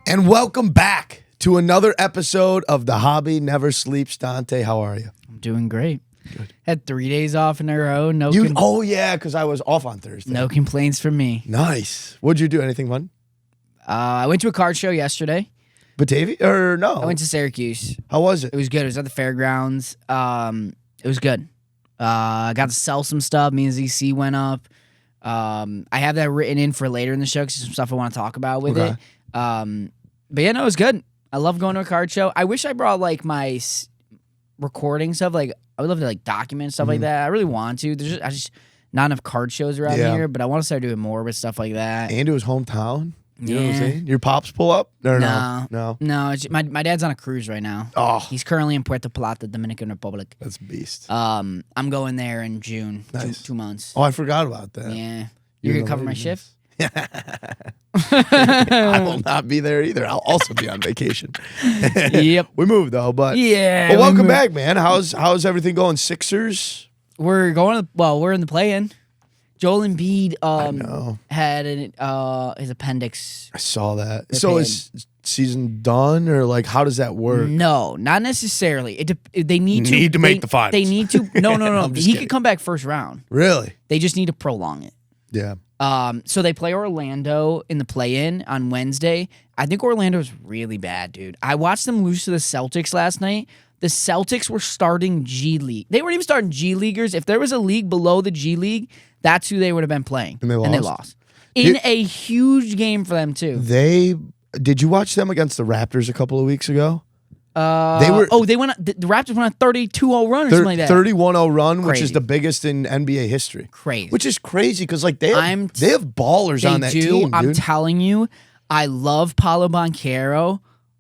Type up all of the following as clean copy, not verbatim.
And welcome back to another episode of The Hobby Never Sleeps. Dante, how are you? I'm doing great. Good. Had 3 days off in a row. Oh, yeah, because I was off on Thursday. No complaints from me. Nice. What'd you do? Anything fun? I went to a card show yesterday. Batavia? Or no? I went to Syracuse. How was it? It was good. It was at the fairgrounds. It was good. I got to sell some stuff. Me and ZC went up. I have that written in for later in the show because some stuff I want to talk about with it. But yeah, no, it was good. I love going to a card show. I wish I brought like my recording stuff. Like I would love to like document stuff like that. I really want to. There's just not enough card shows around here, but I want to start doing more with stuff like that. And it was hometown. You know what I'm saying? Your pops pull up? Or No. It's, my dad's on a cruise right now. Oh, He's currently in Puerto Plata, Dominican Republic. that's a beast. I'm going there in June. Nice. 2 months. Oh, I forgot about that. Yeah. You're gonna cover my shift? I will not be there either. I'll also be on vacation. Yep. We moved though, but Yeah. well, welcome back, man. How's everything going? Sixers? We're in the play-in. Joel Embiid had his appendix. I saw that. So is season done, or like how does that work? No, not necessarily. They need to make the finals. They need to. No. He He could come back first round. Really? They just need to prolong it. Yeah. So they play Orlando in the play-in on Wednesday. I think Orlando's really bad, dude. I watched them lose to the Celtics last night. The Celtics were starting G League. They weren't even starting G Leaguers. If there was a league below the G League, that's who they would have been playing. And they lost. In a huge game for them, too. Did you watch them against the Raptors a couple of weeks ago? The Raptors went on a 32-0 run or something like that. 31-0 run, Crazy. which is the biggest in NBA history. Crazy. Which is crazy because like they have ballers on that team, I'm dude. telling you, I love Paolo Banchero,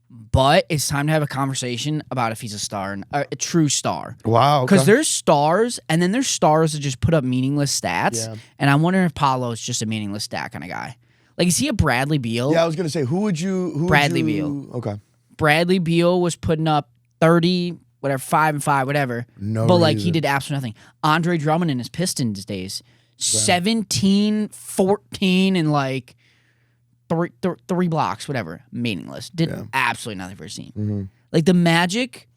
but it's time to have a conversation about if he's a star, a true star. Wow. Because there's stars, and then there's stars that just put up meaningless stats. Yeah. And I'm wondering if Paolo is just a meaningless stat kind of guy. Like, is he a Bradley Beal? Yeah, I was gonna say, Bradley Beal. Okay. Bradley Beal was putting up 30, whatever, 5 and 5, whatever. No, but like he did absolutely nothing. Andre Drummond in his Pistons days, 17, 14, and like three blocks, whatever, meaningless. Did absolutely nothing for his team. Mm-hmm. Like the Magic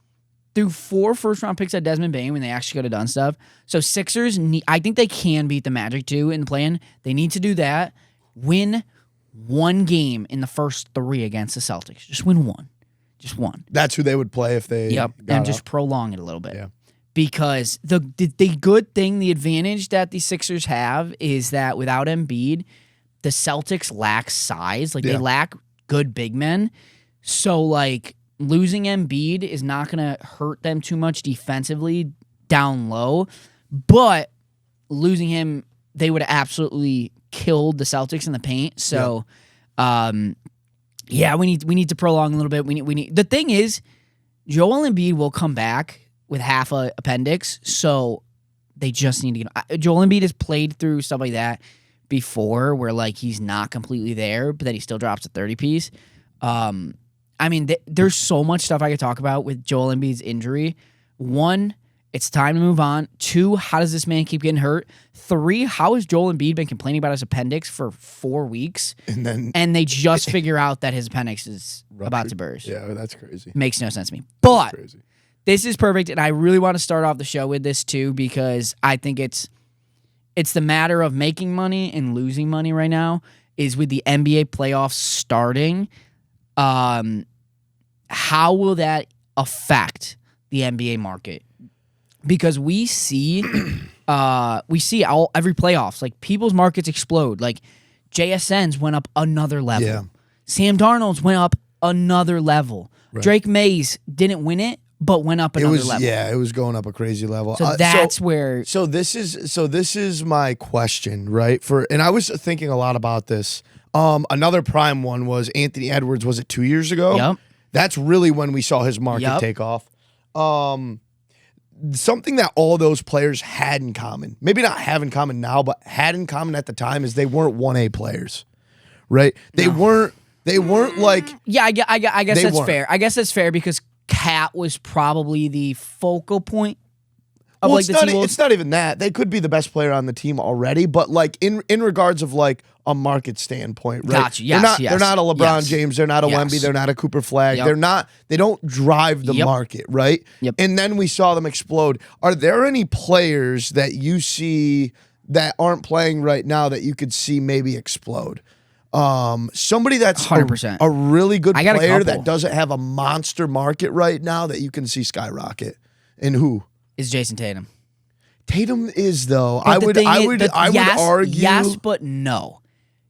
threw 4 first-round picks at Desmond Bain when they actually could have done stuff. So Sixers, I think they can beat the Magic too in the play-in. They need to do that. Win one game in the first 3 against the Celtics. Just win one. Just one. That's who they would play if they and just prolong it a little bit. Yeah. Because the good thing, the advantage that the Sixers have is that without Embiid, the Celtics lack size. Like they lack good big men. So like losing Embiid is not going to hurt them too much defensively down low. But losing him, they would have absolutely killed the Celtics in the paint. So we need to prolong a little bit. We need. The thing is, Joel Embiid will come back with half a appendix, so they just need to get. Joel Embiid has played through stuff like that before, where like he's not completely there, but then he still drops a 30-piece. I mean, there's so much stuff I could talk about with Joel Embiid's injury. 1, it's time to move on. 2, how does this man keep getting hurt? 3, how has Joel Embiid been complaining about his appendix for 4 weeks? And they just figure out that his appendix is about to burst. Yeah, that's crazy. Makes no sense to me. But this is perfect, and I really want to start off the show with this too because I think it's the matter of making money and losing money right now is with the NBA playoffs starting. How will that affect the NBA market? Because we see every playoffs, like people's markets explode. Like JSN's went up another level. Yeah. Sam Darnold's went up another level. Right. Drake Mays didn't win it, but went up another level. Yeah, it was going up a crazy level. So that's where. So this is my question, right? And I was thinking a lot about this. Another prime one was Anthony Edwards. Was it 2 years ago? Yep. That's really when we saw his market take off. Something that all those players had in common, maybe not have in common now, but had in common at the time, is they weren't 1A players, right? They weren't like. Yeah, I guess that's fair. I guess that's fair because Cat was probably the focal point. of Well, like the T-Wolves. it's not even that. They could be the best player on the team already, but like in regards of like a market standpoint, right? Gotcha. Yes, they're not a LeBron yes. James. They're not a Yes. Wemby. They're not a Cooper Flagg. Yep. They don't drive the Yep. market, right? Yep. And then we saw them explode. Are there any players that you see that aren't playing right now that you could see maybe explode? Somebody that's 100%. a really good I got a player couple. that doesn't have a monster market right now that you can see skyrocket. And who? Is Jayson Tatum. Tatum is though. But I the would thing is- would yes, argue. yes, but no.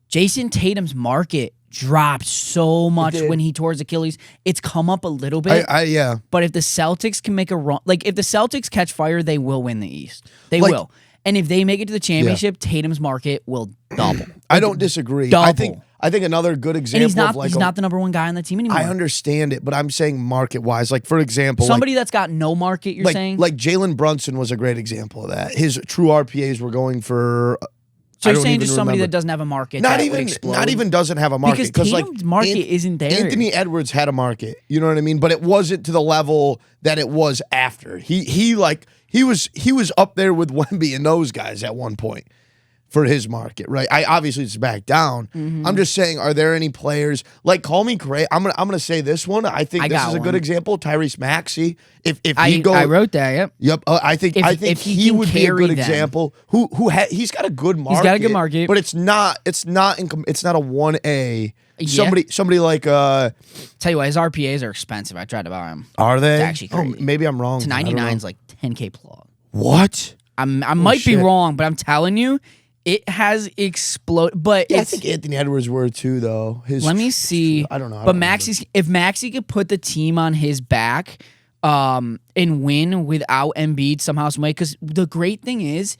Jason Tatum's market dropped so much did. when he tore his Achilles. It's come up a little bit. Yeah. But if the Celtics can make a run, like if the Celtics catch fire, they will win the East. They Like- will. And if they make it to the championship, Tatum's market will double. I don't disagree. Double. I think another good And example he's not of like he's not the number one guy on the team anymore. I understand it, but I'm saying market wise. Like for example, Somebody that's got no market, you're saying? like Jalen Brunson was a great example of that. His true RPAs were going for. So I you're don't saying even just somebody remember. that doesn't have a market Not that even would explode? not even doesn't have a market Because like Tatum's market isn't there. Anthony Edwards had a market, you know what I mean, but it wasn't to the level that it was after. He was up there with Wemby and those guys at one point for his market, right? I obviously it's back down. Mm-hmm. I'm just saying, are there any players like call me crazy? I'm gonna say this one. I think this got is a one. good example. Tyrese Maxey. If I he goes, I wrote that, yep. Yep, I think If he he can would be a carry good them. example. He's got a good market. He's got a good market. but it's not a 1A. Yeah. Somebody like Tell you what, his RPAs are expensive. I tried to buy him. are they? It's actually crazy. maybe I'm wrong. To I don't 99 is know. like 10K plus. What? I might be shit. wrong, but I'm telling you, it has exploded. But Yeah, I it's think Anthony Edwards were too though. let me see. I don't know. I But don't if Maxey could put the team on his back, and win without Embiid somehow, some way, because the great thing is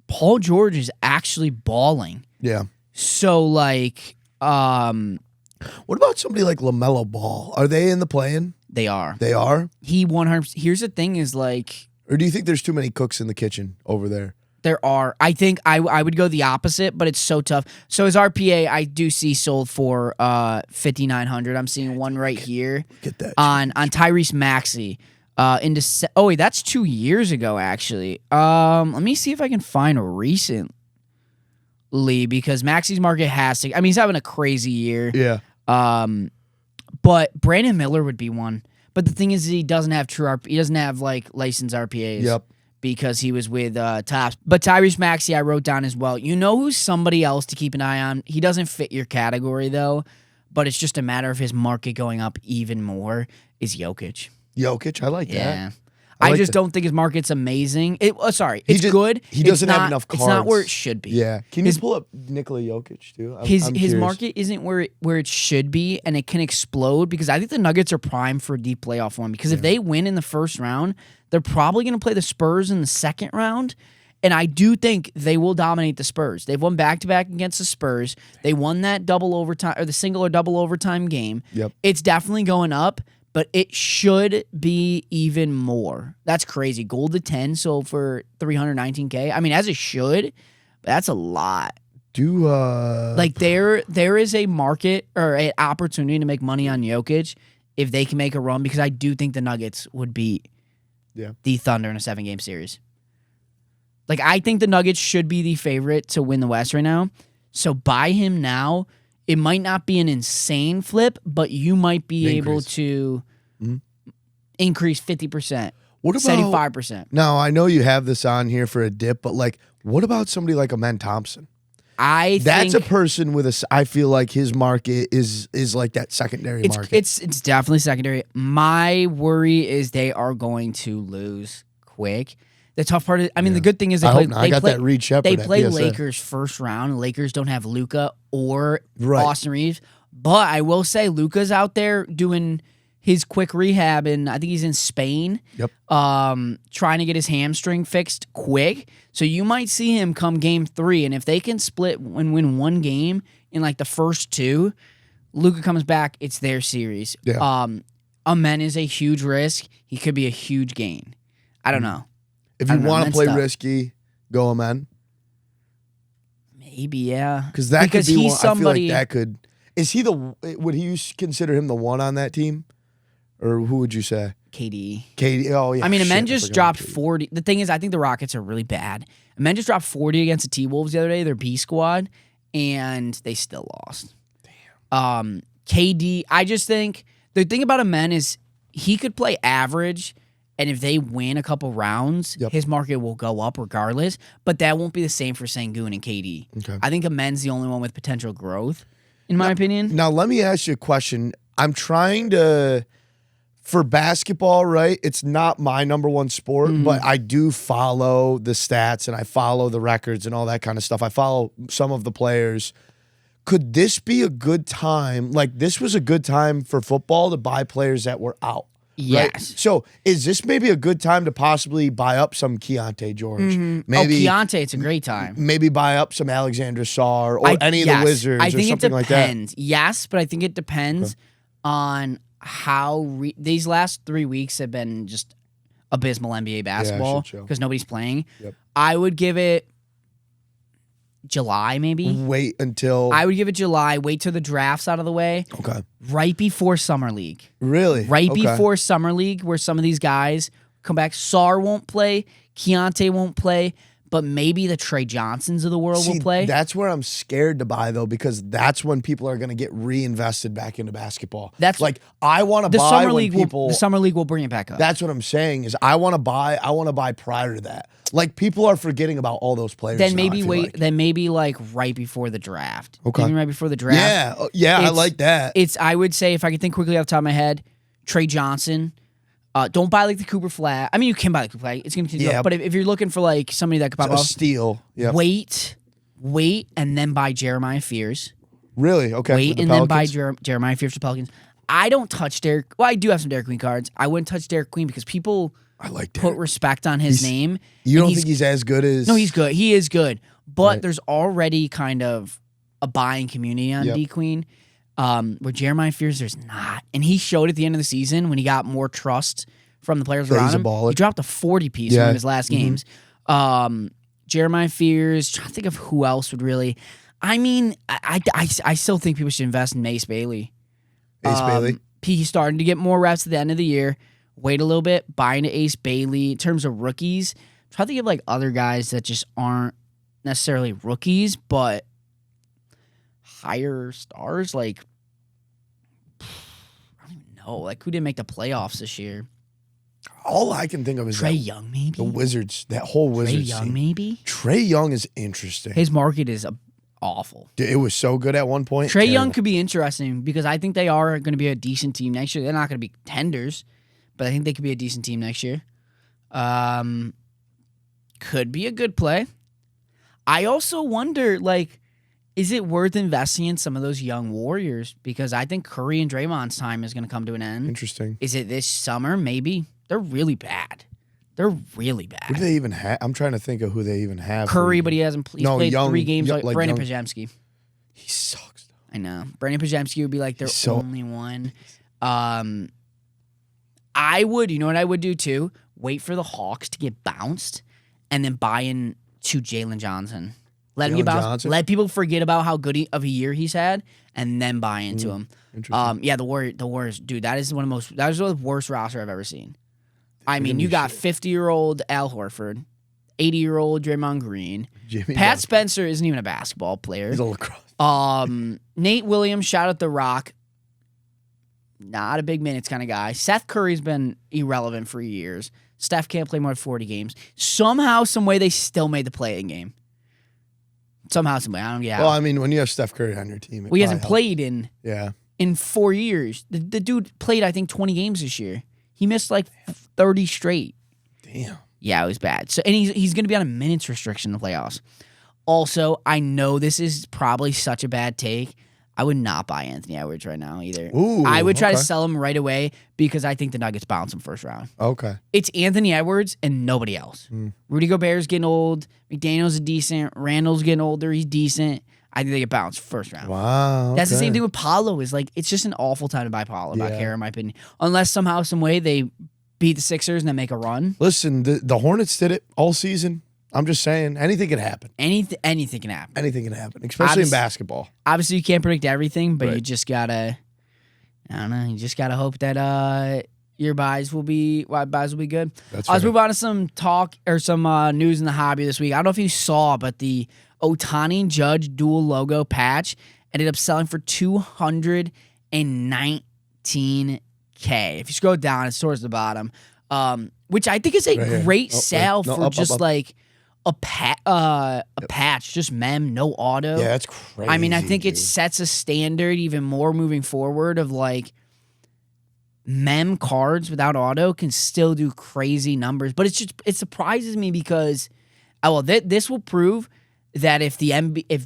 Paul George is actually balling. Yeah. So like, What about somebody like LaMelo Ball? Are they in the play-in? they are. They are. He 100%. Here's the thing: is like. Or do you think there's too many cooks in the kitchen over there? There are. I think I would go the opposite, but it's so tough. So his RPA, I do see sold for 5,900. I'm seeing one right here Get that. on Tyrese Maxey. Oh wait, that's 2 years ago actually. Let me see if I can find recently because Maxey's market has to. I mean, he's having a crazy year. Yeah. But Brandon Miller would be one. But the thing is, he doesn't have he doesn't have like licensed RPAs. Yep. Because he was with Tops. But Tyrese Maxey, I wrote down as well. You know who's somebody else to keep an eye on? He doesn't fit your category, though, but it's just a matter of his market going up even more, is Jokic. Jokic, I like that. Yeah. I I like just that. don't think his market's amazing. It's just- good. he It's doesn't have not- enough It's not where it cards. should be. Yeah. Can you pull up Nikola Jokic too? I'm His curious. market isn't where it should be, and it can explode because I think the Nuggets are primed for a deep playoff run. Because if they win in the first round, they're probably going to play the Spurs in the second round, and I do think they will dominate the Spurs. They've won back-to-back against the Spurs. They won that double overtime or the single or double overtime game. Yep. It's definitely going up, but it should be even more. That's crazy. Gold to 10 sold for $319K. I mean, as it should, but that's a lot. Like there is a market or an opportunity to make money on Jokic if they can make a run because I do think the Nuggets would beat the Thunder in a 7-game series. Like I think the Nuggets should be the favorite to win the West right now. So buy him now. It might not be an insane flip, but you might be able to increase 50%. What about 75%? Now, I know you have this on here for a dip, but like, what about somebody like Amen Thompson? That's a person with a. I feel like his market is like that secondary market. It's definitely secondary. My worry is they are going to lose quick. The tough part is, I mean, the good thing is I got that Reed Shepard. They at play PSA. Lakers first round. Lakers don't have Luka or Right. Austin Reeves, but I will say Luka's out there doing his quick rehab, and I think he's in Spain. Yep. Trying to get his hamstring fixed quick. So you might see him come game 3, and if they can split and win one game in like the first 2, Luka comes back. It's their series. Yeah. Amen is a huge risk. He could be a huge gain. I don't know. If I you don't know, want to Amen's play tough. risky, go Amen. Maybe, yeah. Because that could be he's one. somebody. I feel like that could. Is he the? Would you consider him the one on that team, or who would you say? KD. KD. Oh yeah. I mean, Amen shit, I just forgot dropped about KD. 40. The thing is, I think the Rockets are really bad. Amen just dropped 40 against the T-Wolves the other day, their B squad, and they still lost. Damn. KD, I just think the thing about Amen is he could play average, and if they win a couple rounds, his market will go up regardless, but that won't be the same for Sengun and KD. Okay. I think Amen's the only one with potential growth, in my opinion. Now let me ask you a question. I'm trying to. For basketball, right? It's not my number one sport, but I do follow the stats and I follow the records and all that kind of stuff. I follow some of the players. Could this be a good time? Like, this was a good time for football to buy players that were out. Yes. Right? So, is this maybe a good time to possibly buy up some Keontae George? Maybe Keontae, it's a great time. Maybe buy up some Alexander Sarr or any of the Wizards I think or something like that. it depends. Yes, but I think it depends on how these last 3 weeks have been just abysmal NBA basketball because nobody's playing. Yep. I would give it July, maybe. Wait until I would give it July. Wait till the draft's out of the way. Okay. Right before Summer League. Really? Right Okay. before Summer League, where some of these guys come back. Sarr won't play. Keontae won't play. But maybe the Trae Johnsons of the world will play. That's where I'm scared to buy, though, because that's when people are going to get reinvested back into basketball. That's like I want to the buy Summer when League. people. The Summer League will bring it back up. That's what I'm saying is I want to buy. I want to buy prior to that. Like people are forgetting about all those players. Then now, maybe I feel wait. like. Then maybe like right before the draft. Okay. Even right before the draft. Yeah. Yeah. I like that. It's. I would say if I could think quickly off the top of my head, Trae Johnson. Don't buy like the Cooper Flagg. I mean, you can buy the Cooper Flagg. It's going to continue. But if you're looking for like somebody that could pop a off, steal. Yeah. wait, and then buy Jeremiah Fears. Really? Okay. Wait, and then buy Jeremiah Fears for the Pelicans. I don't touch Derek. Well, I do have some Derek Queen cards. I wouldn't touch Derek Queen because people put respect on his name. You don't think he's as good as? No, he's good. He is good. But there's already kind of a buying community on D Queen. Where Jeremiah Fears, there's not. And he showed at the end of the season when he got more trust from the players around him. He dropped a 40-piece in one of his last games. Jeremiah Fears, trying to think of who else would really. I mean, I still think people should invest in Mace Bailey. Bailey? He's starting to get more reps at the end of the year. Wait a little bit, buy into Ace Bailey. In terms of rookies, try to think of like other guys that just aren't necessarily rookies, but higher stars, like I don't even know, like who didn't make the playoffs this year? All I can think of is Trae Young, maybe the Wizards. That whole Wizards. Trae Young, team. maybe. Trae Young is interesting. His market is awful. Dude, it was so good at one point. Trae Young could be interesting because I think they are going to be a decent team next year. They're not going to be contenders, but I think they could be a decent team next year. Could be a good play. I also wonder, like, is it worth investing in some of those young Warriors? Because I think Curry and Draymond's time is going to come to an end. Interesting. Is it this summer? Maybe. They're really bad. They're really bad. Who do they even have? I'm trying to think of who they even have. Curry, but he hasn't he's played young, 3 games. like Brandon young. Pajemski. He sucks, though. I know. Brandon Pajemski would be like their only one. I would, you know what I would do too? Wait for the Hawks to get bounced and then buy in to Jaylen Johnson. Let him get bounced. Let people forget about how good of a year he's had and then buy into him. Yeah, the Warriors, dude, that is the worst roster I've ever seen. I mean, you got 50-year-old Al Horford, 80-year-old Draymond Green. Pat Spencer isn't even a basketball player. He's a lacrosse. Nate Williams, shout out The Rock. Not a big minutes kind of guy. Seth Curry's been irrelevant for years. Steph can't play more than 40 games. Somehow, some way, they still made the play-in game. Somehow, some way. I don't get how. Well, I mean, when you have Steph Curry on your team, he hasn't played in 4 years. The dude played, I think, 20 games this year. He missed like 30 straight. Damn. Yeah, it was bad. So, and he's going to be on a minutes restriction in the playoffs. Also, I know this is probably such a bad take. I would not buy Anthony Edwards right now either. Ooh, I would try to sell him right away because I think the Nuggets bounce him first round. Okay. It's Anthony Edwards and nobody else. Rudy Gobert's getting old. McDaniel's is decent. Randall's getting older. He's decent. I think they get bounced first round. Wow. That's the same thing with Paolo. Is like it's just an awful time to buy Paolo back here, in my opinion. Unless somehow, some way they beat the Sixers and then make a run. Listen, the Hornets did it all season. I'm just saying, anything can happen. Anything can happen. Anything can happen, especially in basketball. Obviously, you can't predict everything, but you just gotta, I don't know, you just gotta hope that Your buys will be good. That's Let's fair. move on to some talk or some news in the hobby this week. I don't know if you saw, but the Otani Judge dual logo patch ended up selling for $219K. If you scroll down, it's towards the bottom, which I think is a great sale for just like a patch, just mem, no auto. Yeah, that's crazy. I mean, I think it sets a standard even more moving forward of like mem cards without auto can still do crazy numbers. But it surprises me because, this will prove that if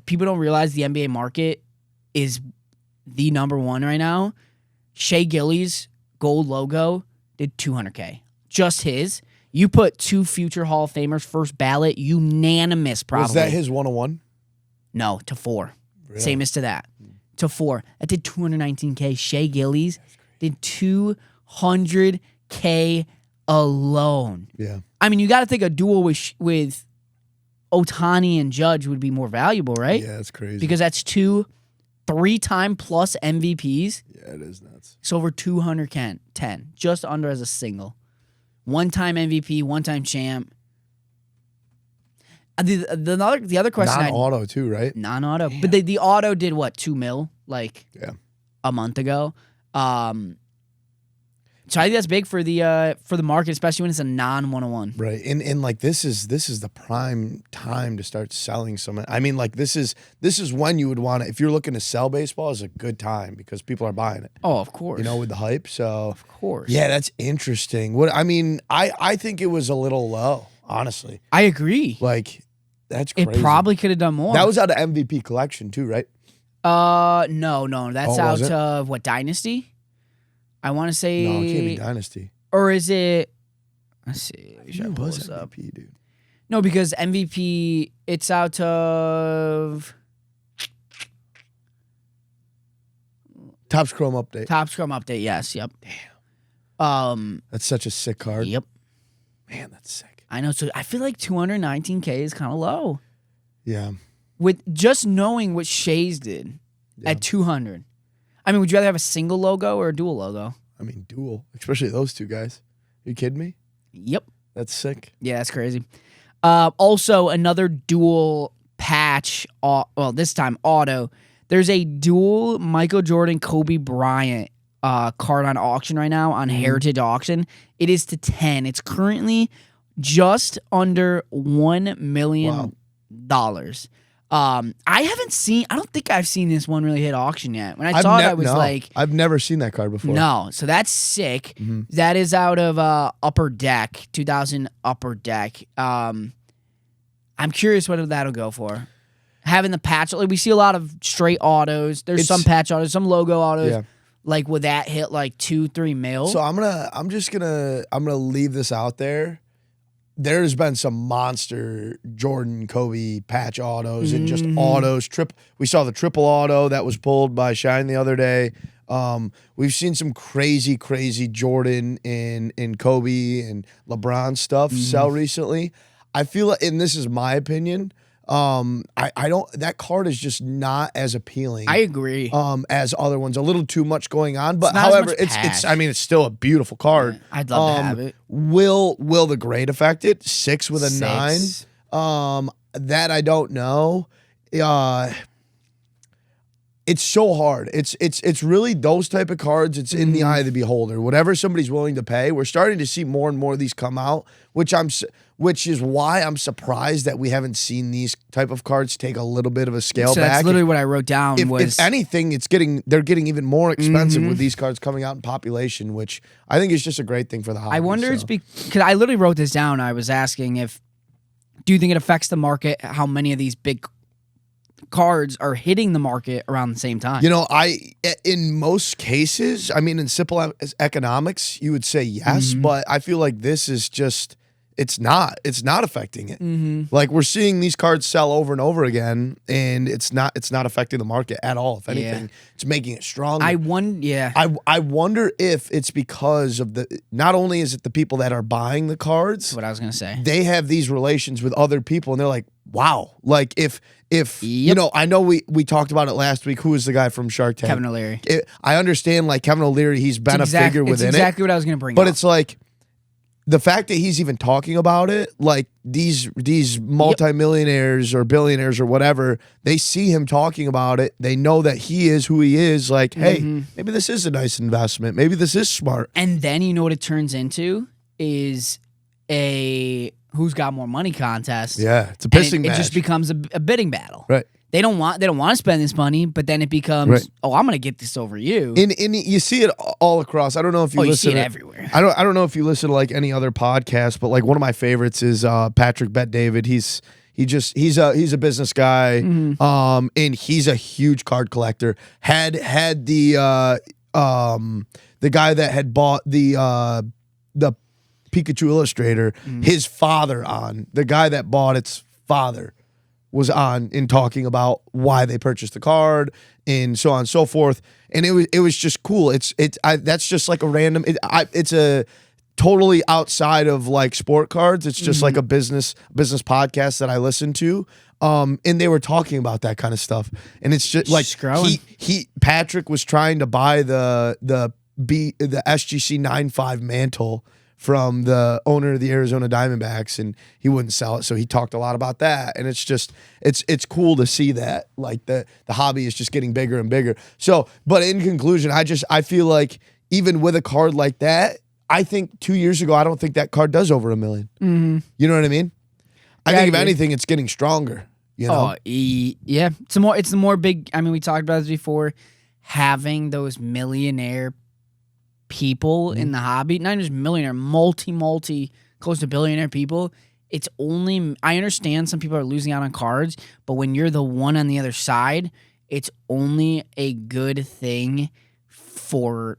people don't realize the NBA market is the number one right now, Shea Gilly's gold logo did $200K. Just his. You put 2 future Hall of Famers, first ballot, unanimous probably. Was that his 101? No, to 4. Really? Same as to that. To 4. That did $219K. Shea Gilly's did $200K alone. Yeah. I mean, you got to think a duel with Otani and Judge would be more valuable, right? Yeah, that's crazy. Because that's 2 3-time plus MVPs. Yeah, it is nuts. It's over 210, just under as a single. 1-time MVP, 1-time champ. The other question, non-auto too, right? Non-auto, but the auto did what, $2 million a month ago. So I think that's big for the market, especially when it's a non-101. Right, and like this is the prime time to start selling some. I mean, like this is when you would want to, if you're looking to sell baseball, is a good time because people are buying it. Oh, of course. You know, with the hype. So of course. Yeah, that's interesting. I think it was a little low, honestly. I agree. Like that's crazy. It probably could have done more. That was out of MVP collection too, right? No, that's out of what, Dynasty? I want to say No, it can't be Dynasty. Or is it? Let's see. It was MVP, dude. No, because MVP, it's out of Topps Chrome update. Topps Chrome update. Yes. Yep. Damn. That's such a sick card. Yep. Man, that's sick. I know. So I feel like $219K is kind of low. Yeah. With just knowing what Shea's did at $200. I mean, would you rather have a single logo or a dual logo? I mean, dual, especially those two guys. Are you kidding me? Yep. That's sick. Yeah, that's crazy. Also, another dual patch, this time auto. There's a dual Michael Jordan, Kobe Bryant card on auction right now on Heritage Auction. It is to 10. It's currently just under $1 million. I don't think I've seen this one really hit auction yet. When I saw it, I was like, I've never seen that card before. No, so that's sick. That is out of Upper Deck, 2000 Upper Deck. I'm curious what that'll go for. Having the patch, like we see a lot of straight autos. There's some patch autos, some logo autos. Yeah. Like, would that hit like 2-3 mil? So I'm gonna leave this out there. There's been some monster Jordan, Kobe patch autos and just autos. We saw the triple auto that was pulled by Shine the other day. We've seen some crazy Jordan and Kobe and LeBron stuff sell recently. I feel like, and this is my opinion, that card is just not as appealing. I agree. As other ones, a little too much going on. But not however, as much patch. it's still a beautiful card. I'd love to have it. Will the grade affect it? 6 with a 6. 9. That I don't know. It's so hard. It's really those type of cards. It's in the eye of the beholder. Whatever somebody's willing to pay. We're starting to see more and more of these come out, which is why I'm surprised that we haven't seen these type of cards take a little bit of a scale back. That's literally what I wrote down. If anything, they're getting even more expensive with these cards coming out in population, which I think is just a great thing for the hobby. I wonder it's because I literally wrote this down. I was asking do you think it affects the market? How many of these big cards are hitting the market around the same time? In most cases, I mean, in simple economics, you would say yes, but I feel like this is just it's not affecting it. Like we're seeing these cards sell over and over again, and it's not affecting the market at all. If anything, it's making it stronger. I wonder if it's because of not only is it the people that are buying the cards. That's what I was gonna say. They have these relations with other people, and they're like, wow. Like if you know, I know we talked about it last week. Who was the guy from Shark Tank? Kevin O'Leary. I understand, like Kevin O'Leary, he's been a figure within it. It's exactly what I was gonna bring up. But up. it's like, the fact that he's even talking about it, like these multimillionaires or billionaires or whatever, they see him talking about it. They know that he is who he is. Like, hey, maybe this is a nice investment. Maybe this is smart. And then you know what it turns into is a who's got more money contest. Yeah, it's a pissing match. It just becomes a bidding battle. Right. They don't want to spend this money, but then it becomes, oh, I'm going to get this over you. And you see it all across. I don't know if you listen. You see it everywhere. I don't know if you listen to like any other podcast, but like one of my favorites is Patrick Bet-David. He's a business guy, and he's a huge card collector. Had the guy that had bought the Pikachu Illustrator, his father on, the guy that bought its father was on in talking about why they purchased the card and so on and so forth. And it was just cool. That's just like a random, it's a totally outside of like sport cards. It's just like a business podcast that I listen to. And they were talking about that kind of stuff. And it's just like Patrick was trying to buy the SGC 9.5 Mantle from the owner of the Arizona Diamondbacks, and he wouldn't sell it. So he talked a lot about that. And it's just, it's cool to see that, like the hobby is just getting bigger and bigger. So, but in conclusion, I feel like even with a card like that, I think 2 years ago, I don't think that card does over $1 million. You know what I mean? I think if anything, it's getting stronger. You know? Oh, yeah. It's the more big, I mean, we talked about this before, having those millionaire people in the hobby, not just millionaire, multi, close to billionaire people. It's only, I understand some people are losing out on cards, but when you're the one on the other side, it's only a good thing for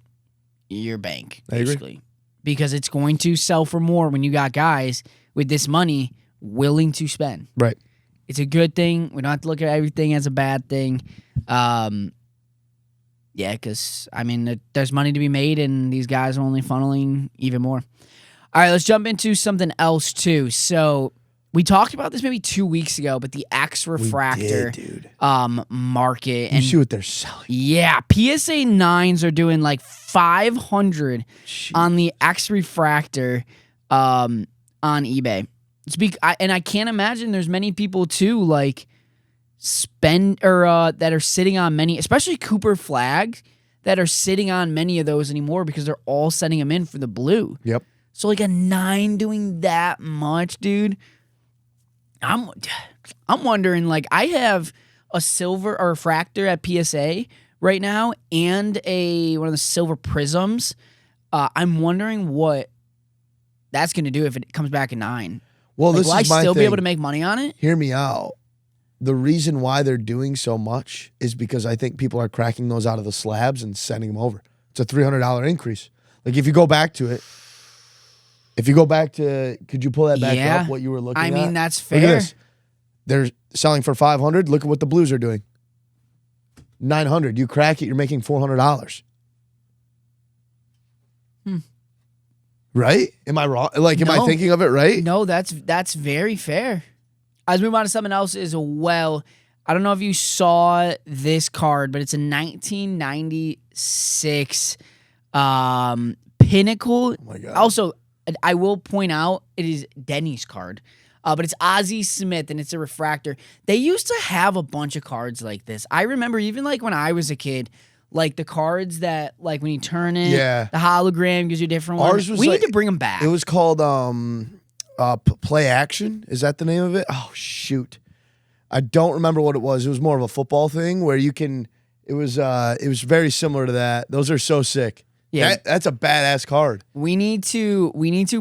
your bank, basically. Because it's going to sell for more when you got guys with this money willing to spend. Right. It's a good thing. We don't have to look at everything as a bad thing. Yeah, because, I mean, there's money to be made, and these guys are only funneling even more. All right, let's jump into something else, too. So, we talked about this maybe 2 weeks ago, but the X-Fractor market. You see what they're selling. Yeah, PSA 9s are doing like $500 on the X-Fractor on eBay. And I can't imagine there's many people, too, like, that are sitting on many, especially Cooper Flagg, that are sitting on many of those anymore because they're all sending them in for the blue. Yep. So like a 9 doing that much, dude. I'm wondering, like, I have a silver or a fractor at PSA right now and one of the silver prisms. I'm wondering what that's going to do if it comes back a 9. Well, like, this will is my I still thing. be able to make money on it? Hear me out. The reason why they're doing so much is because I think people are cracking those out of the slabs and sending them over. It's a $300 increase. Like if you go back to, could you pull that back up, what you were looking at? I mean, that's Look at fair. this. They're selling for $500. Look at what the Blues are doing. $900. You crack it, you're making $400. Right? Am I wrong? Like, am I thinking of it right? No, that's very fair. Let's move on to something else as well. I don't know if you saw this card, but it's a 1996 Pinnacle. Oh my God. Also, I will point out it is Denny's card, but it's Ozzie Smith and it's a refractor. They used to have a bunch of cards like this. I remember even like when I was a kid, like the cards that like when you turn it, the hologram gives you a different one. We need to bring them back. It was called Play Action. Is that the name of it? Oh shoot, I don't remember what it was. It was more of a football thing where you can. It was very similar to that. Those are so sick. Yeah, that's a badass card. We need to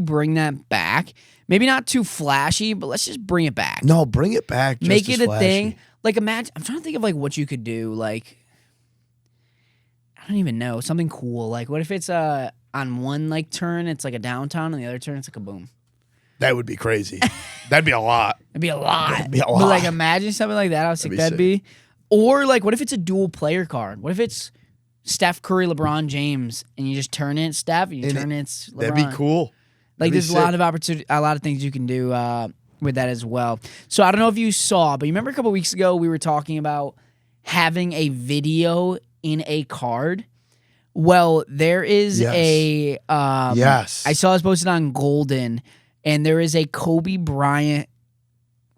bring that back. Maybe not too flashy, but let's just bring it back. No, bring it back. Just Make it a flashy. thing. Like imagine. I'm trying to think of like what you could do. Like I don't even know, something cool. Like what if it's on one like turn it's like a downtown and the other turn it's like a boom. That would be crazy. That'd be a lot. It'd be a lot. That'd be a lot. But like, imagine something like that. How sick that'd be. Or like, what if it's a dual player card? What if it's Steph Curry, LeBron James, and you just turn it Steph, and you turn it LeBron? That'd be cool. Like, there's a lot of opportunity, a lot of things you can do with that as well. So I don't know if you saw, but you remember a couple weeks ago we were talking about having a video in a card. Well, there is a yes. I saw this posted on Golden, and there is a Kobe Bryant,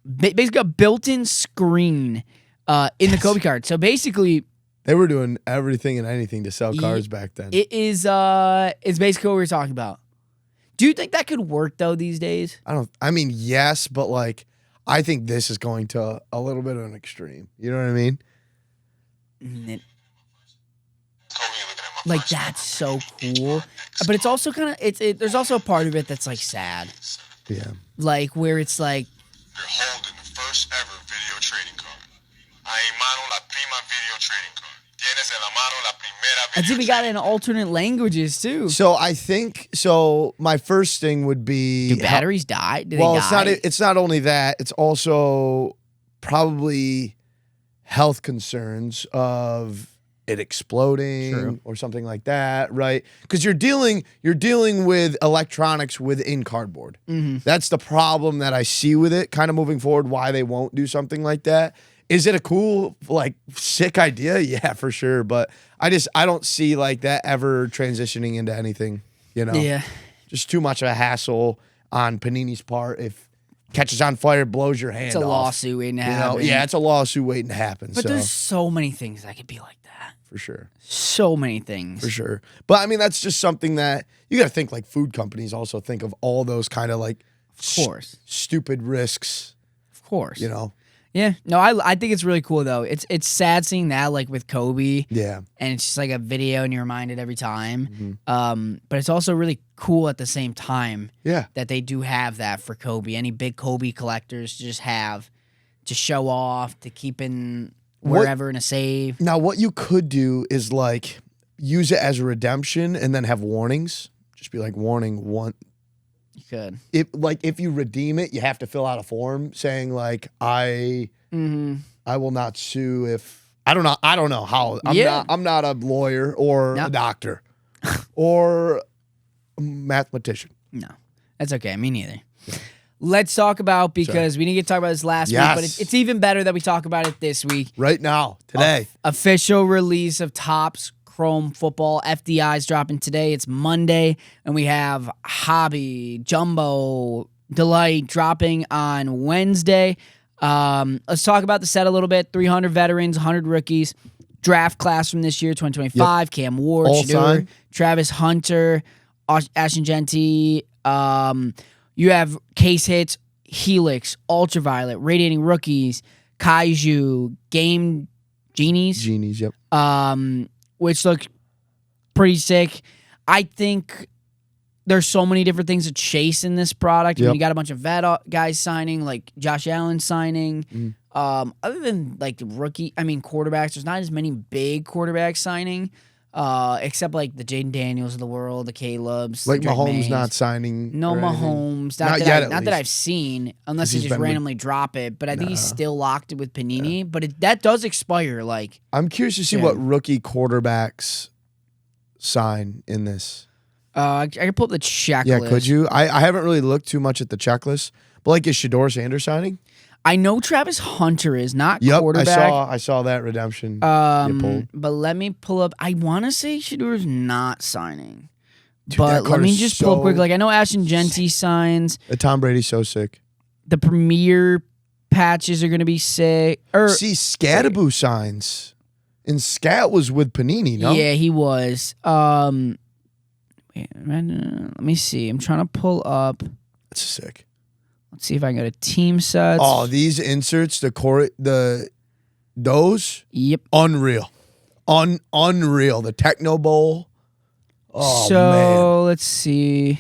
basically a built-in screen in the Kobe card. So basically, they were doing everything and anything to sell cards back then. It is it's basically what we were talking about. Do you think that could work though these days? I mean, yes, but like I think this is going to a little bit of an extreme. You know what I mean? Like, that's so cool. But it's also kind of there's also a part of it that's like sad. Yeah. Like where it's like you're holding the first ever video trading card. Ahí mano la prima video trading card. Tienes en la mano la primera video. I think we got it in alternate languages too. So I think my first thing would be, do batteries die? Do well, they die? it's not only that, it's also probably health concerns of it exploding or something like that, right? Because you're dealing with electronics within cardboard. Mm-hmm. That's the problem that I see with it. Kind of moving forward, why they won't do something like that. Is it a cool, like, sick idea? Yeah, for sure. But I don't see like that ever transitioning into anything. You know, Yeah. just too much of a hassle on Panini's part. If catches on fire, blows your hand It's a off. lawsuit waiting to You know? happen. Yeah, it's a lawsuit waiting to happen. But so. there's so many things that could be like that. For sure. So many things. For sure. But I mean, that's just something that you got to think, like, food companies also think of all those kind of like Of course. stupid risks, Of course. you know? Yeah. No, I think it's really cool though. It's sad seeing that like with Kobe. Yeah. And it's just like a video and you're reminded every time. But it's also really cool at the same time Yeah. that they do have that for Kobe. Any big Kobe collectors just have to show off, to keep in wherever in a safe. Now, what you could do is like use it as a redemption and then have warnings. Just be like, warning one. You could. If you redeem it, you have to fill out a form saying like, I will not sue if I don't know how. I'm not a lawyer or a doctor or a mathematician. No, that's okay. Me neither. Let's talk about, because we didn't get to talk about this last week, but it's even better that we talk about it this week. Right now, today. Official release of Topps Chrome Football. FDI's dropping today. It's Monday. And we have Hobby, Jumbo, Delight dropping on Wednesday. Let's talk about the set a little bit. 300 veterans, 100 rookies. Draft class from this year, 2025. Yep. Cam Ward, Shador, Travis Hunter, Ashton Genty. You have case hits, Helix, Ultraviolet, Radiating Rookies, Kaiju, Game Genies. Genies, yep. Which look pretty sick. I think there's so many different things to chase in this product. Yep. I mean, you got a bunch of vet guys signing, like Josh Allen signing. Other than like quarterbacks, there's not as many big quarterbacks signing. Except like the Jaden Daniels of the world, the Calebs, like the Drake Mahomes Mays. not signing. No Mahomes, not that I've seen, unless they just randomly drop it. But I think he's still locked with Panini. Yeah. But that does expire. Like, I'm curious to see what rookie quarterbacks sign in this. I can pull up the checklist. Yeah, could you? I haven't really looked too much at the checklist, but like, is Shador Sanders signing? I know Travis Hunter is not quarterback. I saw that redemption. But let me pull up. I want to say Shador's not signing. Dude, but let me just pull up quick. Like, I know Ashton Genty signs. Tom Brady's so sick. The Premier patches are going to be sick. Scattaboo signs. And Scat was with Panini, no? Yeah, he was. Wait, let me see. I'm trying to pull up. That's sick. Let's see if I can go to team sets. Oh, these inserts, those? Yep. Unreal. Unreal. The Techno Bowl. Oh, so, man. Let's see.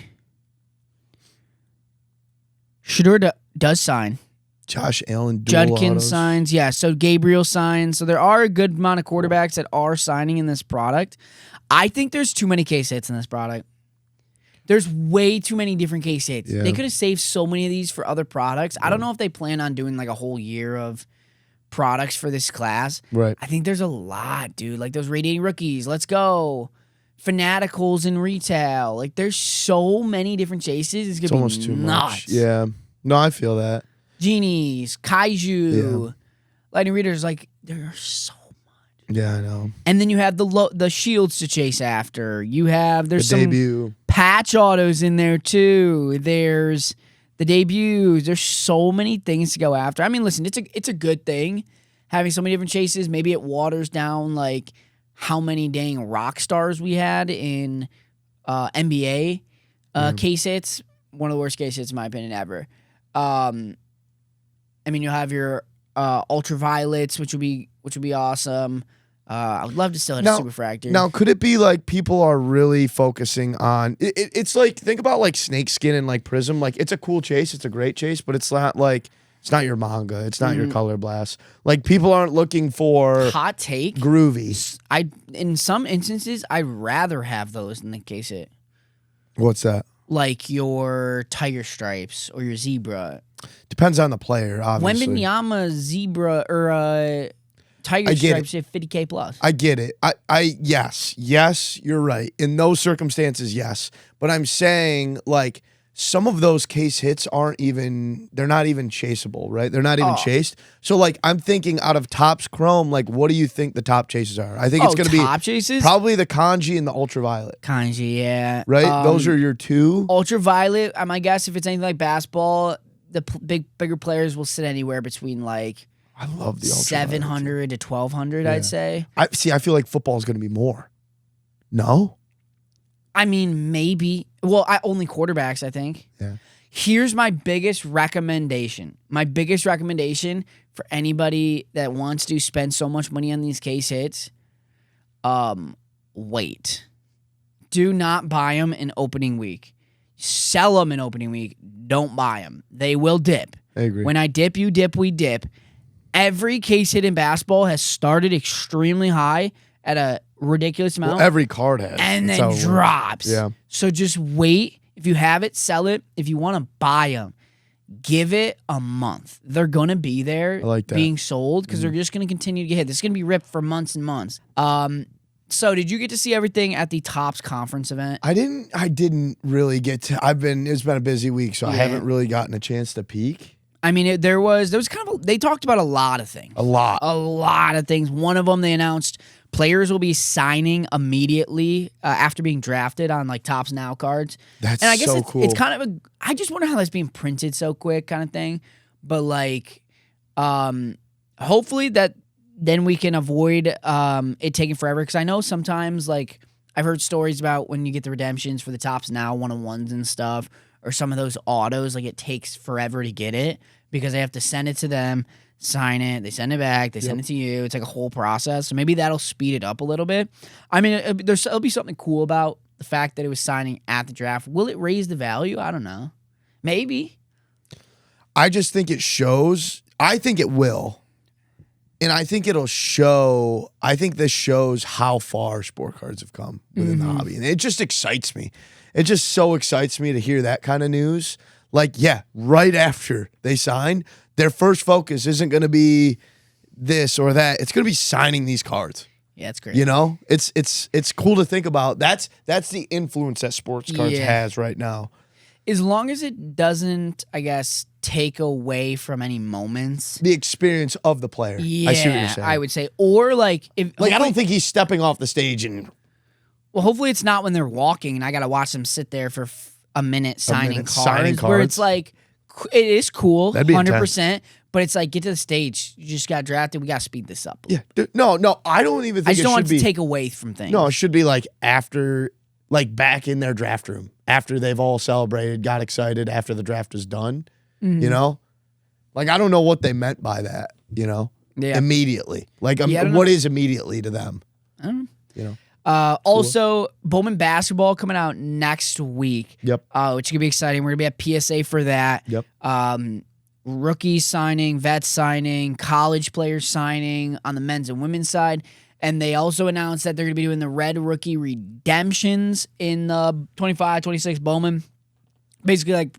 Shador does sign. Josh Allen, Judkins signs. Yeah, so Gabriel signs. So there are a good amount of quarterbacks that are signing in this product. I think there's too many case hits in this product. There's way too many different case hits. Yeah. They could have saved so many of these for other products. I don't know if they plan on doing like a whole year of products for this class. Right. I think there's a lot, dude. Like those radiating rookies. Let's go. Fanaticals in retail. Like there's so many different chases. It's gonna almost be too nuts. much. Yeah. No, I feel that. Genies, Kaiju, Lightning Readers. Like there are so much. Yeah, I know. And then you have the shields to chase after. You have there's The some debut. patch autos in there too. There's the debuts. There's so many things to go after. I mean, listen, it's a good thing having so many different chases. Maybe it waters down like how many dang rock stars we had in NBA case hits. One of the worst case hits in my opinion ever. I mean, you'll have your ultraviolets, which would be awesome. I would love to still hit a super fractor. Now, could it be like people are really focusing on it's like, think about like snakeskin and like prism. Like it's a cool chase, it's a great chase, but it's not like, it's not your manga, it's not your color blast. Like people aren't looking for hot take groovy. In some instances I'd rather have those than the case hit. What's that? Like your tiger stripes or your zebra. Depends on the player, obviously. Wembanyama zebra or tiger stripes at 50K plus. I get it. Yes, you're right. In those circumstances, yes. But I'm saying like some of those case hits they're not even chaseable, right? They're not even chased. So like I'm thinking out of Topps Chrome, like what do you think the top chases are? I think it's going to be top chases? Probably the Kanji and the Ultraviolet. Kanji, yeah. Right? Those are your two. Ultraviolet, my guess if it's anything like basketball, the bigger players will sit anywhere between like I love the Ultraviolet. 700 to 1200, I'd say. I feel like football is going to be more. No? I mean, maybe. Well, only quarterbacks, I think. Yeah. Here's my biggest recommendation. My biggest recommendation for anybody that wants to spend so much money on these case hits, wait. Do not buy them in opening week. Sell them in opening week. Don't buy them. They will dip. I agree. When I dip, you dip, we dip. Every case hit in basketball has started extremely high at a ridiculous amount. Well, every card has. And That's then how it drops. works. Yeah. So just wait. If you have it, sell it. If you want to buy them, give it a month. They're going to be there being sold because they're just going to continue to get hit. This is going to be ripped for months and months. So did you get to see everything at the Topps conference event? I didn't really get to. It's been a busy week, so I haven't really gotten a chance to peek. I mean, there was kind of they talked about a lot of things. A lot of things. One of them, they announced players will be signing immediately after being drafted on like Topps Now cards. That's and I guess so it's, cool. It's kind of I just wonder how that's being printed so quick, kind of thing. But like, hopefully that then we can avoid it taking forever. Because I know sometimes like I've heard stories about when you get the redemptions for the Topps Now 101s and stuff, or some of those autos, like it takes forever to get it because they have to send it to them, sign it, they send it back, they send it to you. It's like a whole process. So maybe that'll speed it up a little bit. I mean, there'll be something cool about the fact that it was signing at the draft. Will it raise the value? I don't know. Maybe. I just think it shows. I think it will. And I think it'll show. I think this shows how far sport cards have come within the hobby. And it just excites me. It just so excites me to hear that kind of news. Like, yeah, right after they sign, their first focus isn't going to be this or that. It's going to be signing these cards. Yeah, it's great. You know, it's cool to think about. That's the influence that sports cards has right now. As long as it doesn't, I guess, take away from any moments. The experience of the player. Yeah, I see what you're saying. I would say. Or like, if I don't think he's stepping off the stage and. Well, hopefully it's not when they're walking and I got to watch them sit there for a minute signing cards. Where it's like, it is cool, 100%, but it's like, get to the stage. You just got drafted. We got to speed this up. Yeah. No, I don't even think I just don't want it to take away from things. No, it should be like after, like back in their draft room, after they've all celebrated, got excited after the draft is done, you know? Like, I don't know what they meant by that, you know? Yeah. Immediately. Like, what is immediately to them? I don't know. You know? Also, Bowman Basketball coming out next week. Yep. Which is going to be exciting. We're going to be at PSA for that. Yep. Rookie signing, vet signing, college players signing on the men's and women's side. And they also announced that they're going to be doing the red rookie redemptions in the 25-26 Bowman. Basically, like,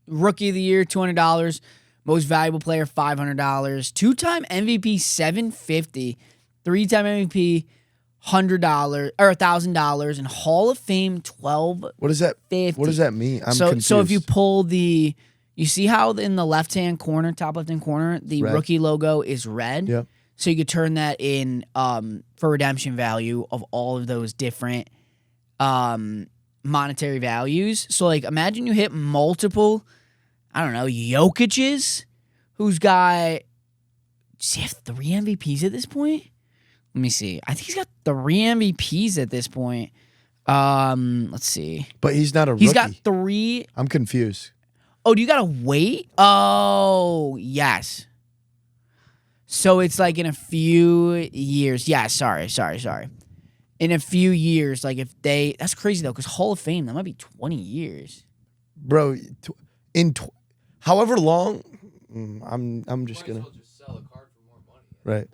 rookie of the year, $200. Most valuable player, $500. Two-time MVP, $750. Three-time MVP, $100 or $1,000. And Hall of Fame, $1,250. What does that mean? I'm confused. So if you pull you see how in the left-hand corner, top left-hand corner, the red. Rookie logo is red? Yep. So you could turn that in for redemption value of all of those different monetary values. So, like, imagine you hit multiple, I don't know, Jokic's, who's got, does he have 3 MVPs at this point? Let me see. I think he's got 3 MVPs at this point. Let's see. But he's not a rookie. He's got 3. I'm confused. Oh, do you got to wait? Oh, yes. So it's like in a few years. Yeah, sorry. In a few years, like if they, that's crazy though, because Hall of Fame, that might be 20 years. Bro, however long, I'm just going to. Just sell a card for more money. Right.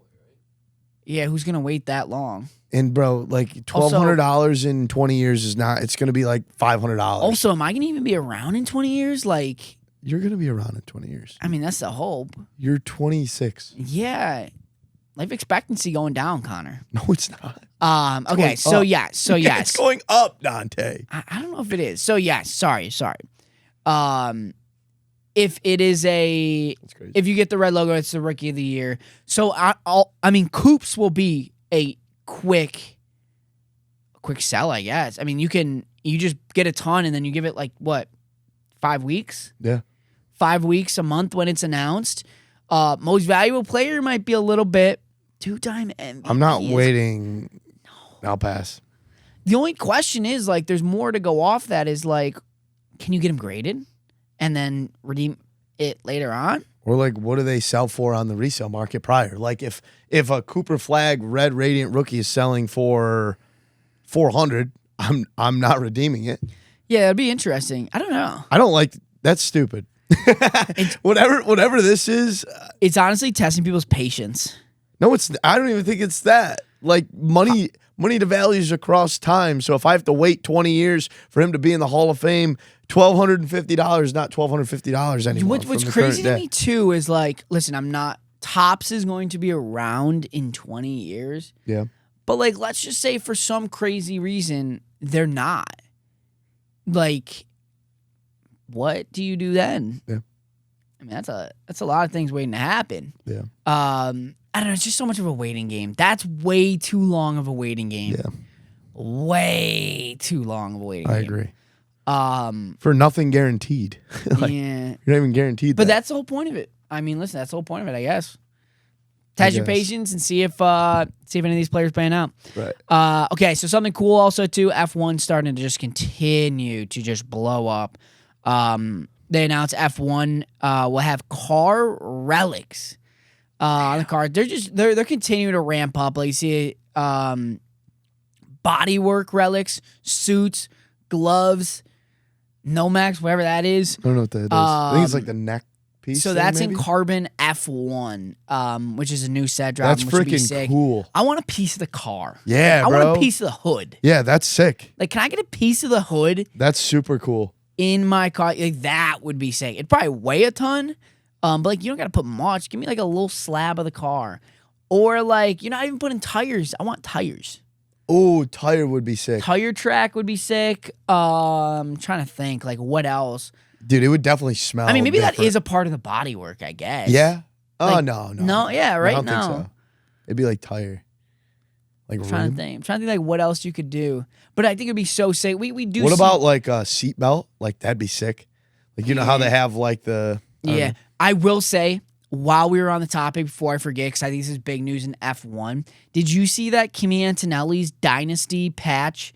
Yeah, who's going to wait that long? And bro, like $1,200 in 20 years is not, it's going to be like $500. Also, am I going to even be around in 20 years? Like, you're going to be around in 20 years. I mean, that's the hope. You're 26. Yeah. Life expectancy going down, Connor. No, it's not. Okay, so yes. It's going up, Dante. I don't know if it is. So yes, sorry. If it is That's crazy. if you get the red logo, it's the Rookie of the Year. So I mean, Coops will be a quick sell, I guess. I mean, you just get a ton and then you give it like what, 5 weeks? Yeah. 5 weeks, a month when it's announced. Most valuable player might be a little bit. 2-time MVP. I'm not waiting. No. I'll pass. The only question is, like, there's more to go off that is, like, can you get him graded and then redeem it later on? Or like, what do they sell for on the resale market prior? Like, if a Cooper Flagg Red Radiant rookie is selling for $400, I'm not redeeming it. Yeah, it'd be interesting. I don't know. I don't like. That's stupid. Whatever this is. It's honestly testing people's patience. No, it's. I don't even think it's that. Like money to values across time. So if I have to wait 20 years for him to be in the Hall of Fame, $1,250, not $1,250 anymore. What's crazy to me too is like, listen, I'm not. Topps is going to be around in 20 years. Yeah. But like, let's just say for some crazy reason they're not. Like, what do you do then? Yeah. I mean, that's a lot of things waiting to happen. Yeah. I don't know. It's just so much of a waiting game. That's way too long of a waiting game. Yeah. Way too long of a waiting game. I agree. For nothing guaranteed. Like, yeah. You're not even guaranteed But that. that's the whole point of it. I mean, listen, that's the whole point of it, I guess. Test your patience and see if any of these players pan out. Right. Okay, so something cool also too. F1 starting to just continue to just blow up. They announced F1 will have car relics on the car. They're continuing to ramp up. Like you see, bodywork relics, suits, gloves, Nomax, whatever that is. I don't know what that is. I think it's like the neck piece. So thing, that's maybe? in carbon F1, which is a new set drop. That's which would be freaking sick. cool. I want a piece of the car. Yeah, I bro. want a piece of the hood. Yeah, that's sick. Like, can I get a piece of the hood That's super cool. in my car? Like, that would be sick. It'd probably weigh a ton, but like, you don't got to put much. Give me like a little slab of the car, or like, you're not even putting tires. I want tires. Oh, tire would be sick. Tire track would be sick. I'm trying to think like what else. Dude, it would definitely smell. I mean, maybe that different. is a part of the bodywork, I guess. Yeah. Oh Like, no. No, yeah, right. I don't now. think so. It'd be like tire. Like I'm trying rim. to think. I'm trying to think like what else you could do. But I think it'd be so sick. We do. What see- about like a seatbelt? Like that'd be sick. Like you know how they have like the Yeah, I will say while we were on the topic, before I forget, because I think this is big news in F1. Did you see that Kimi Antonelli's Dynasty patch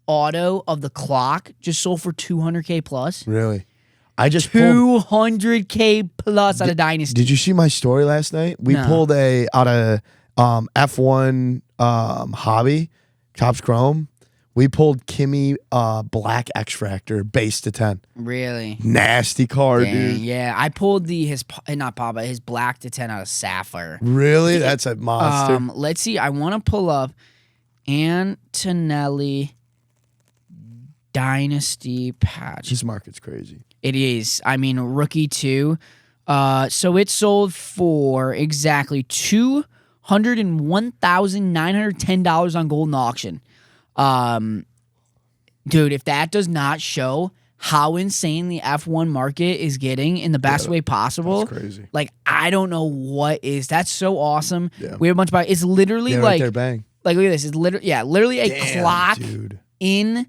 auto of the clock just sold for $200K plus? Really? I just pulled. $200K plus out of Dynasty. Did you see my story last night? We No. pulled out of F1 hobby, Topps Chrome. We pulled Kimmy Black X-Fractor base to 10. Really? Nasty card, Dang, dude. yeah. I pulled his black to 10 out of Sapphire. Really? That's a monster. Let's see. I want to pull up Antonelli Dynasty patch. This market's crazy. It is. I mean, rookie too. So it sold for exactly $201,910 on Golden Auction. Dude, if that does not show how insane the F1 market is getting in the best way possible, That's crazy. like I don't know what is. That's so awesome. Yeah. We have a bunch of. It's literally Right like there, bang. Like look at this. It's literally a Damn, clock dude. in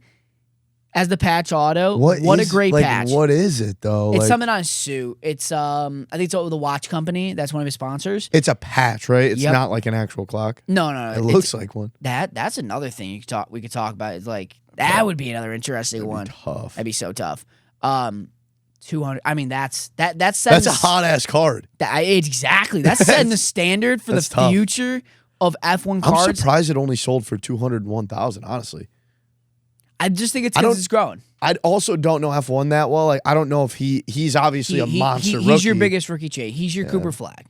as the patch auto. What a great patch. What is it though? It's something on a suit. It's I think it's the watch company. That's one of his sponsors. It's a patch, right? It's Yep. not like an actual clock. No. It looks like one. That's another thing we could talk about. Is like that would be another interesting one. Tough. That'd be so tough. 200. I mean, that's That's a hot ass card. Exactly. That's setting the standard for the That's tough. future of F1 I'm cards. surprised it only sold for 201,000. Honestly, I just think it's because it's growing. I also don't know F1 that well. Like, I don't know if he's obviously a monster rookie. He's your biggest rookie chain. He's your Cooper Flagg.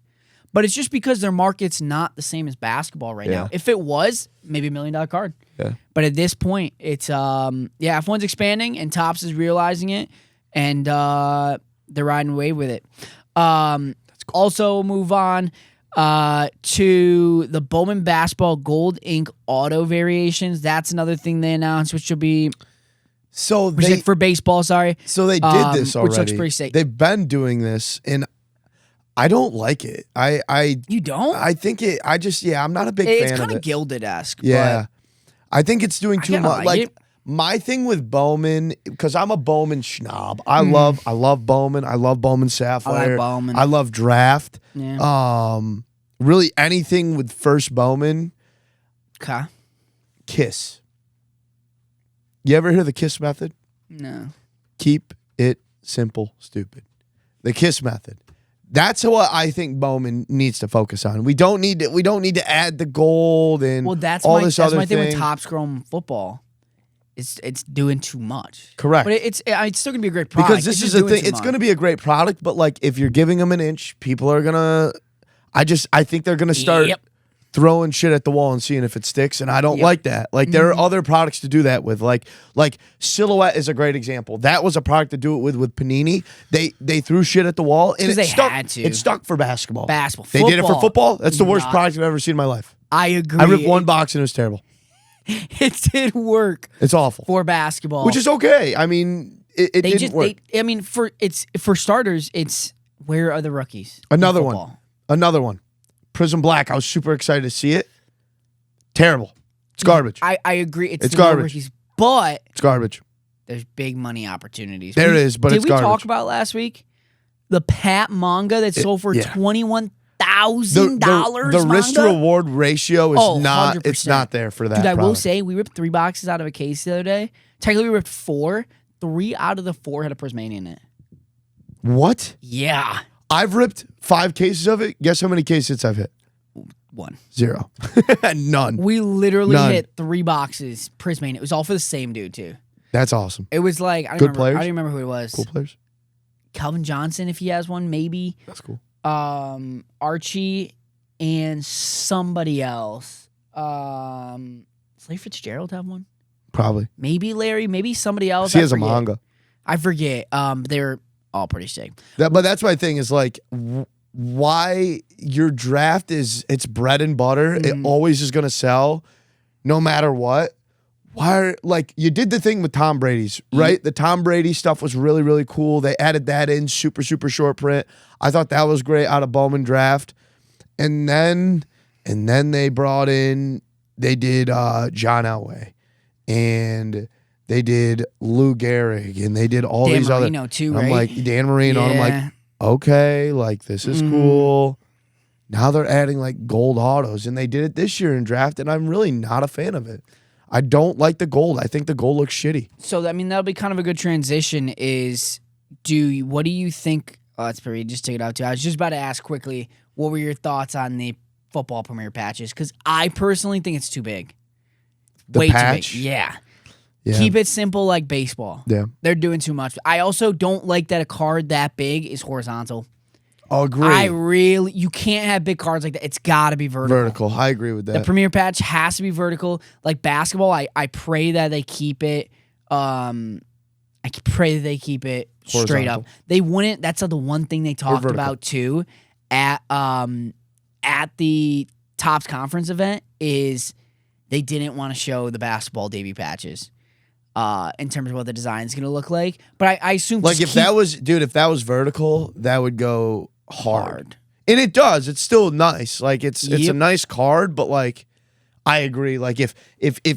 But it's just because their market's not the same as basketball right now. If it was, maybe $1 million card. Yeah. But at this point, it's F1's expanding and Topps is realizing it, and they're riding away with it. That's cool. Also, move on to the Bowman Basketball Gold Ink auto variations. That's another thing they announced, which will be for baseball. Sorry. So they did this already. Which looks pretty sick. They've been doing this, and I don't like it. You don't? I think it. I'm not a big fan It's of kind it. of Gilded-esque. Yeah, I think it's doing too kinda much. like it. My thing with Bowman, because I'm a Bowman schnob. I love Bowman. I love Bowman Sapphire. I like Bowman. I love Draft. Yeah. Really anything with first Bowman. Okay. Kiss. You ever hear the KISS method? No. Keep it simple, stupid. The KISS method. That's what I think Bowman needs to focus on. We don't need to add the gold and That's all my this other thing with thing. Topps Chrome football. It's doing too much. Correct. But it's still gonna be a great product. Because this is the thing. It's going to be a great product, but like if you're giving them an inch, people are gonna. I think they're gonna start throwing shit at the wall and seeing if it sticks, and I don't like that. Like there are other products to do that with. Like Silhouette is a great example. That was a product to do it with Panini. They threw shit at the wall and it stuck. Had to. It stuck for basketball. Basketball. They did it for football. That's the worst Not- product I've ever seen in my life. I agree. I ripped one box and it was terrible. It did work It's awful. for basketball, Which is okay. I mean, it didn't work. For starters, it's where are the rookies? in Another football? one. Prism Black. I was super excited to see it. Terrible. It's garbage. I agree. It's the garbage. rookies, but It's garbage. there's big money opportunities. There is, but it's did we garbage. talk about last week the Pat manga that sold for $21,000? The risk to reward ratio is not. 100%. It's not there for that. Dude, I will product. say we ripped 3 boxes out of a case the other day. Technically, we ripped 4. 3 out of the 4 had a Prismania in it. What? Yeah, I've ripped 5 cases of it. Guess how many cases I've hit? 1. 0. None. We literally None. hit 3 boxes Prismania. It was all for the same dude too. That's awesome. It was like I Good don't players? remember who it was. Cool players. Calvin Johnson, if he has one, maybe. That's cool. Archie and somebody else. Does Larry Fitzgerald have one? Probably. Maybe Larry. Maybe somebody else. He I has a forget. manga. I forget. They're all pretty sick. But that's my thing is like why your draft is it's bread and butter. It always is going to sell no matter what. Why like you did the thing with Tom Brady's, right? The Tom Brady stuff was really, really cool. They added that in super, super short print. I thought that was great out of Bowman draft. And then they brought in, they did John Elway and they did Lou Gehrig and they did all Dan these Marino other. too, I'm right? like Dan Marino. And I'm Yeah. like, okay, like this is cool. Now they're adding like gold autos, and they did it this year in draft, and I'm really not a fan of it. I don't like the gold. I think the gold looks shitty. So I mean that'll be kind of a good transition. What do you think? Oh, that's pretty. Just take it out too. I was just about to ask quickly. What were your thoughts on the football premiere patches? Because I personally think it's too big. The Way patch? too big. Yeah. Yeah. Keep it simple like baseball. Yeah. They're doing too much. I also don't like that a card that big is horizontal. I'll agree. You can't have big cards like that. It's got to be vertical. I agree with that. The premier patch has to be vertical. Like basketball, I pray that they keep it. I pray that they keep it straight up. They wouldn't. That's the one thing they talked about too at the Topps conference event is they didn't want to show the basketball debut patches. In terms of what the design is going to look like, but I assume like if that was vertical, that would go hard. And it does. It's still nice. Like it's a nice card, but like I agree. Like if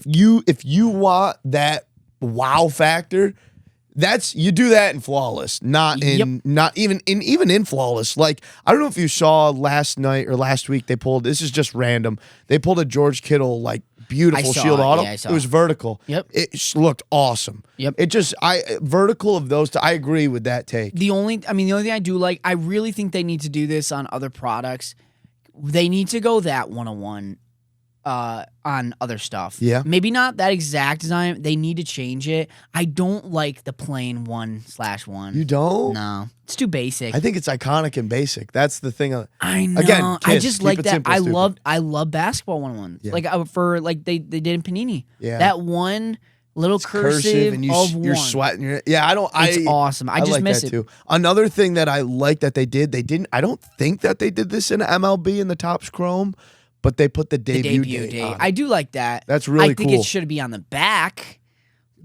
you want that wow factor, you do that in flawless, not even in flawless. Like I don't know if you saw last night or last week this is just random. They pulled a George Kittle like beautiful shield auto. Yeah, it was vertical. Yep. It looked awesome. Yep. It just vertical of those two, I agree with that take. The only thing I do like, I really think they need to do this on other products. They need to go that 101 on other stuff. Yeah. Maybe not that exact design. They need to change it. I don't like the plain 1/1. You don't? No. It's too basic. I think it's iconic and basic. That's the thing. I know. Again, I just like that. Simple, I love basketball 101s. Yeah. Like they did in Panini. Yeah. That one little cursive and of you're one. sweating. It's awesome. I just like miss that it too. Another thing that I like that they didn't. I don't think that they did this in MLB in the Topps Chrome, but they put the debut date on it. I do like that. That's really cool. I think it should be on the back.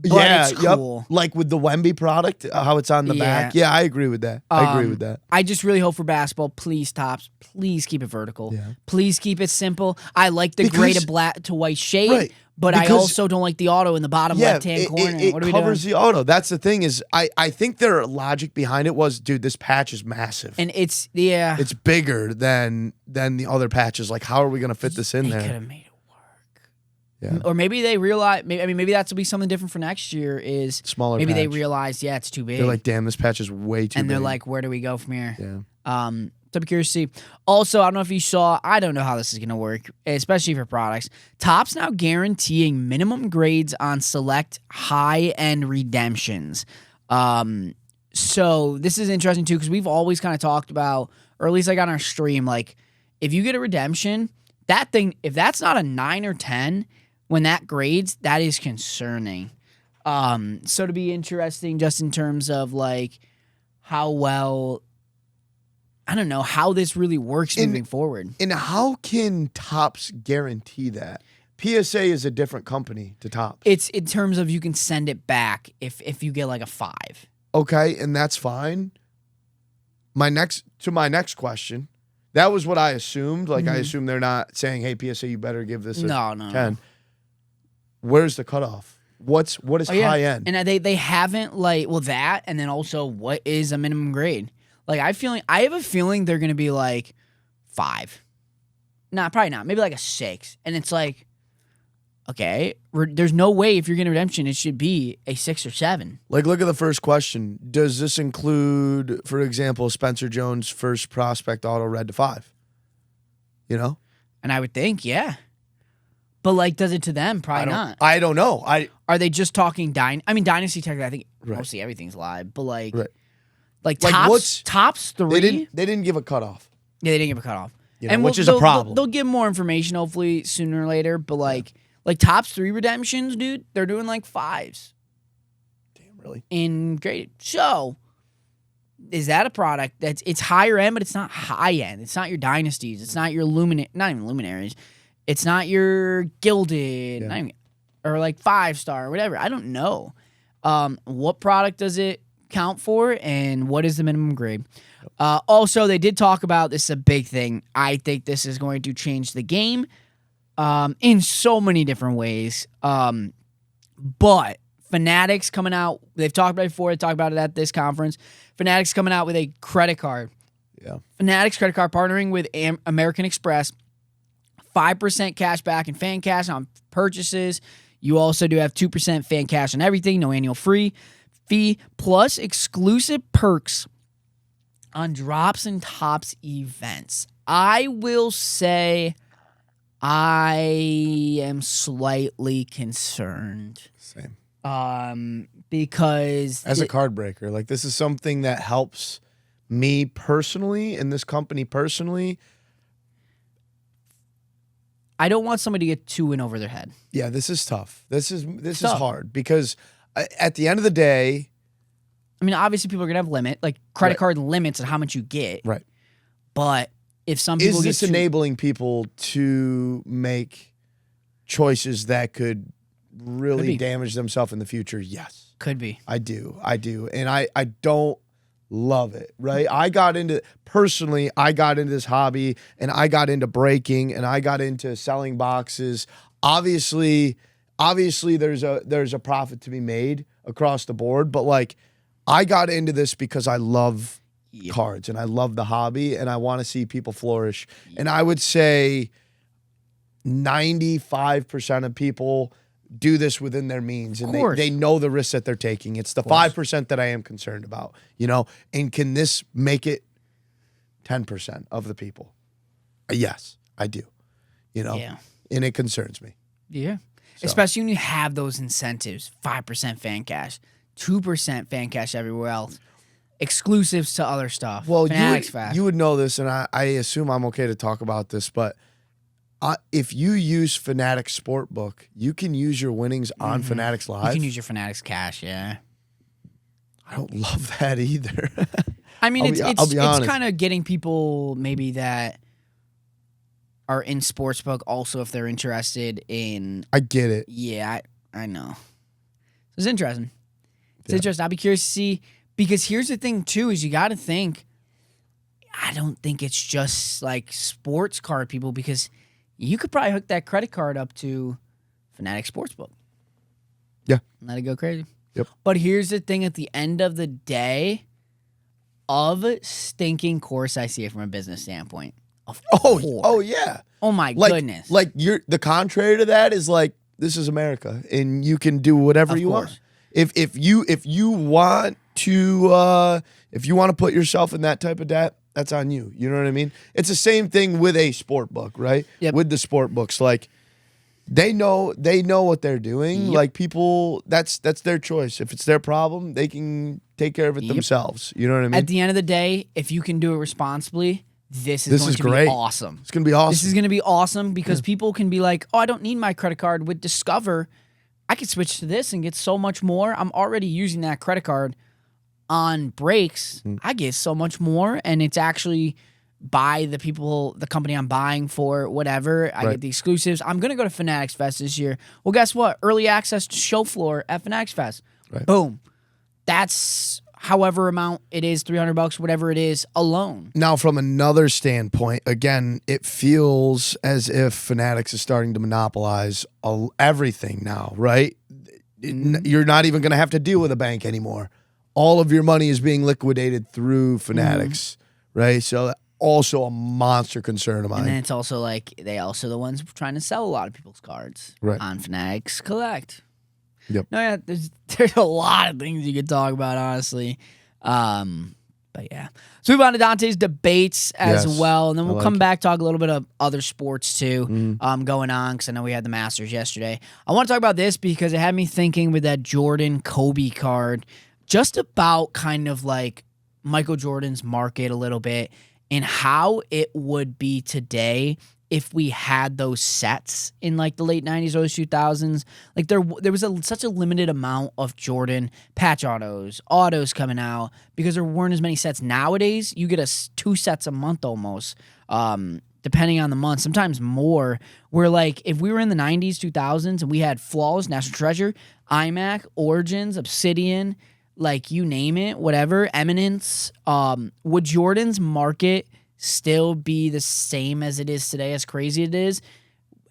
But it's cool. Like with the Wemby product, how it's on the back. Yeah, I agree with that. I just really hope for basketball, please, Topps, please keep it vertical. Yeah. Please keep it simple. I like the gray to black to white shade, right, but I also don't like the auto in the bottom left-hand corner. What are we covers doing? the auto. That's the thing is, I think their logic behind it was, dude, this patch is massive. And it's bigger than the other patches. Like, how are we going to fit this in there? They could have made it. Yeah. Or maybe they realize. Maybe that's will be something different for next year. Is smaller. Maybe they patch. realize, it's too big. They're like, damn, this patch is way too big. And they're like, where do we go from here? Yeah. So I'm curious to see. Also, I don't know if you saw. I don't know how this is going to work, especially for products. Topps now guaranteeing minimum grades on select high-end redemptions. So this is interesting too because we've always kind of talked about, or at least like on our stream, like if you get a redemption, that thing, if that's not a 9 or 10. When that grades, that is concerning. So to be interesting just in terms of like how well, I don't know, how this really works moving forward. And how can Topps guarantee that? PSA is a different company to Topps. It's in terms of you can send it back if you get like a 5. Okay, and that's fine. My next question, that was what I assumed. Like I assumed they're not saying, hey, PSA, you better give this a 10. Where's the cutoff? What is high end? And they haven't that, and then also what is a minimum grade? Like I have a feeling they're gonna be like 5. Nah, probably not. Maybe like a 6. And it's like, okay, there's no way if you're getting redemption, it should be a 6 or 7. Like, look at the first question. Does this include, for example, Spencer Jones' first prospect auto red to 5? You know? And I would think, yeah. But like, does it to them? Probably not. I don't know. Are they just talking Dynasty technically? I think mostly everything's live. But like Topps 3. They didn't give a cutoff. Yeah, they didn't give a cutoff, which is a problem. They'll give more information hopefully sooner or later. But like Topps 3 redemptions, dude, they're doing like 5s. Damn, really? In graded. So is that a product it's higher end, but it's not high end? It's not your dynasties. It's not your not even luminaries. It's not your gilded, not even, or like 5-star or whatever. I don't know. What product does it count for, and what is the minimum grade? Also, they did talk about this is a big thing. I think this is going to change the game in so many different ways. But Fanatics coming out, they've talked about it before. They talked about it at this conference. Fanatics coming out with a credit card. Yeah. Fanatics credit card partnering with American Express. 5% cash back and fan cash on purchases. You also do have 2% fan cash on everything, no annual fee, plus exclusive perks on drops and Topps events. I will say I am slightly concerned. Same. Because As a card breaker, like this is something that helps me personally and this company personally. I don't want somebody to get too in over their head. Yeah, this is tough. This is tough. hard because at the end of the day, I mean, obviously people are gonna have credit Right. card limits on how much you get. right. But if some people Is get this too, enabling people to make choices that could really be. damage themselves in the future? Yes, could be. I do. And I don't love it, right? I got into this hobby and I got into breaking and I got into selling boxes. Obviously there's a profit to be made across the board, but like I got into this because I love cards and I love the hobby and I want to see people flourish. And I would say 95% of people do this within their means and they know the risks that they're taking. It's the 5% that I am concerned about, and can this make it 10% of the people? Yes, I do, Yeah. and it concerns me. Yeah. Especially when you have those incentives, 5% fan cash, 2% fan cash everywhere else, exclusives to other stuff. Well, Fanatics Fest. you would know this, and I assume I'm okay to talk about this, but if you use Fanatics Sportbook, you can use your winnings on Fanatics Live. You can use your Fanatics cash, yeah. I don't love that either. I mean, I'll be honest. it's kind of getting people maybe that are in sportsbook also if they're interested in. I get it. Yeah, I know. It's interesting. It's interesting. I'll be curious to see, because here's the thing too: is you got to think. I don't think it's just like sports card people, because you could probably hook that credit card up to Fanatics Sportsbook. Yeah. Let it go crazy. Yep. But here's the thing: at the end of the day, of stinking course, I see it from a business standpoint. Oh yeah. Oh my goodness. Like the contrary to that is like, this is America and you can do whatever you want. If you want to put yourself in that type of debt, that's on you. You know what I mean? It's the same thing with a sport book, right? Yep. With the sport books, like they know what they're doing. Yep. Like people, that's their choice. If it's their problem, they can take care of it themselves. You know what I mean? At the end of the day, if you can do it responsibly, this is going to great. be awesome. It's going to be awesome. This is going to be awesome because people can be like, oh, I don't need my credit card. With Discover, I could switch to this and get so much more. I'm already using that credit card on breaks. I get so much more, and it's actually by the company I'm buying for, whatever. I get the exclusives. I'm going to go to Fanatics Fest this year. Well, guess what? Early access to show floor at Fanatics Fest. Right. Boom. That's however amount it is, $300, whatever it is, alone. Now, from another standpoint, again, it feels as if Fanatics is starting to monopolize everything now, right? You're not even going to have to deal with a bank anymore. All of your money is being liquidated through Fanatics, right? So also a monster concern of mine. And then it's also like they also the ones trying to sell a lot of people's cards on Fanatics Collect. Yep. No, yeah, there's a lot of things you could talk about, honestly. But yeah. So move on to Dante's debates as well. And then we'll come back, talk a little bit of other sports too going on, because I know we had the Masters yesterday. I want to talk about this because it had me thinking with that Jordan Kobe card just about kind of like Michael Jordan's market a little bit and how it would be today if we had those sets in like the late 90s, early 2000s. Like there was such a limited amount of Jordan patch autos coming out because there weren't as many sets. Nowadays, you get 2 sets a month almost, depending on the month, sometimes more. Where like if we were in the 90s, 2000s, and we had Flawless, National Treasure, iMac, Origins, Obsidian, like you name it, whatever, Eminence, would Jordan's market still be the same as it is today, as crazy it is,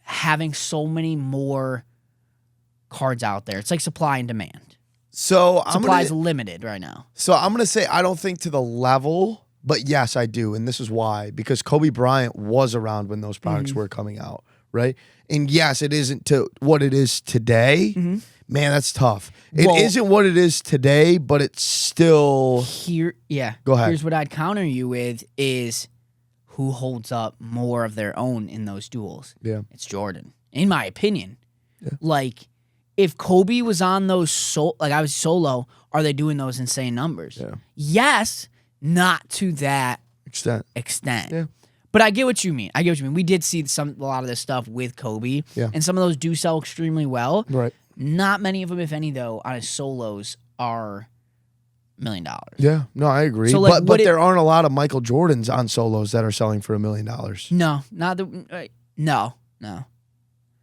having so many more cards out there? It's like supply and demand. So supply is limited right now. So I'm going to say I don't think to the level, but yes, I do. And this is why. Because Kobe Bryant was around when those products were coming out, right? And yes, it isn't to what it is today. Man, that's tough. It isn't what it is today, but it's still... Go ahead. Here's what I'd counter you with is who holds up more of their own in those duels. Yeah. It's Jordan, in my opinion. Yeah. Like, if Kobe was on those I was solo, are they doing those insane numbers? Yeah. Yes, not to that extent. Yeah. But I get what you mean. We did see a lot of this stuff with Kobe. Yeah. And some of those do sell extremely well. Right. Not many of them, if any, though, on his solos are $1 million. Yeah. No, I agree. So, like, but there aren't a lot of Michael Jordans on solos that are selling for $1 million. No, not the no.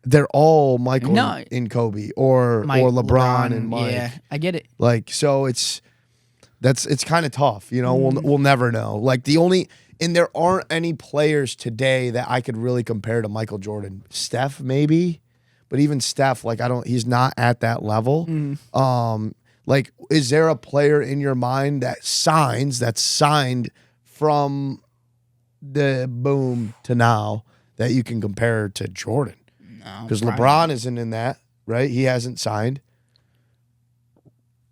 They're all Michael and Kobe or LeBron and Mike. Yeah, I get it. Like, so it's kind of tough. You know, we'll never know. Like and there aren't any players today that I could really compare to Michael Jordan. Steph, maybe, but even Steph, like he's not at that level. Like, is there a player in your mind that's signed from the boom to now that you can compare to Jordan? No, because LeBron isn't in that, right? He hasn't signed.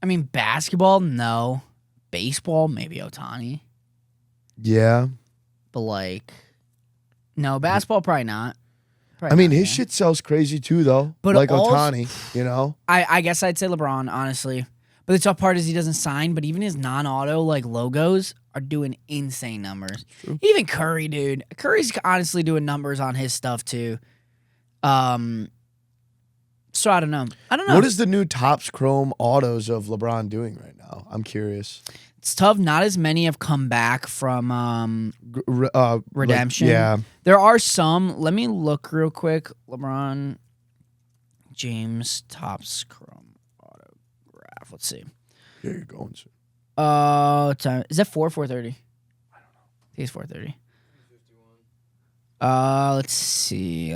I mean, basketball, no. Baseball, maybe Otani. Yeah. But, like, no, basketball, probably not. I mean, his shit sells crazy too, though. But like also, Otani, you know? I guess I'd say LeBron, honestly. But the tough part is he doesn't sign, but even his non-auto, like, logos are doing insane numbers. True. Even Curry, dude. Curry's honestly doing numbers on his stuff, too. So I don't know. What is the new Topps Chrome autos of LeBron doing right now? I'm curious. It's tough. Not as many have come back from redemption. Yeah. There are some. Let me look real quick. LeBron James Topps Chrome autograph. Let's see. Here you're going, sir. Time. Is that 4:30? I don't know. I think it's 4:30. Let's see.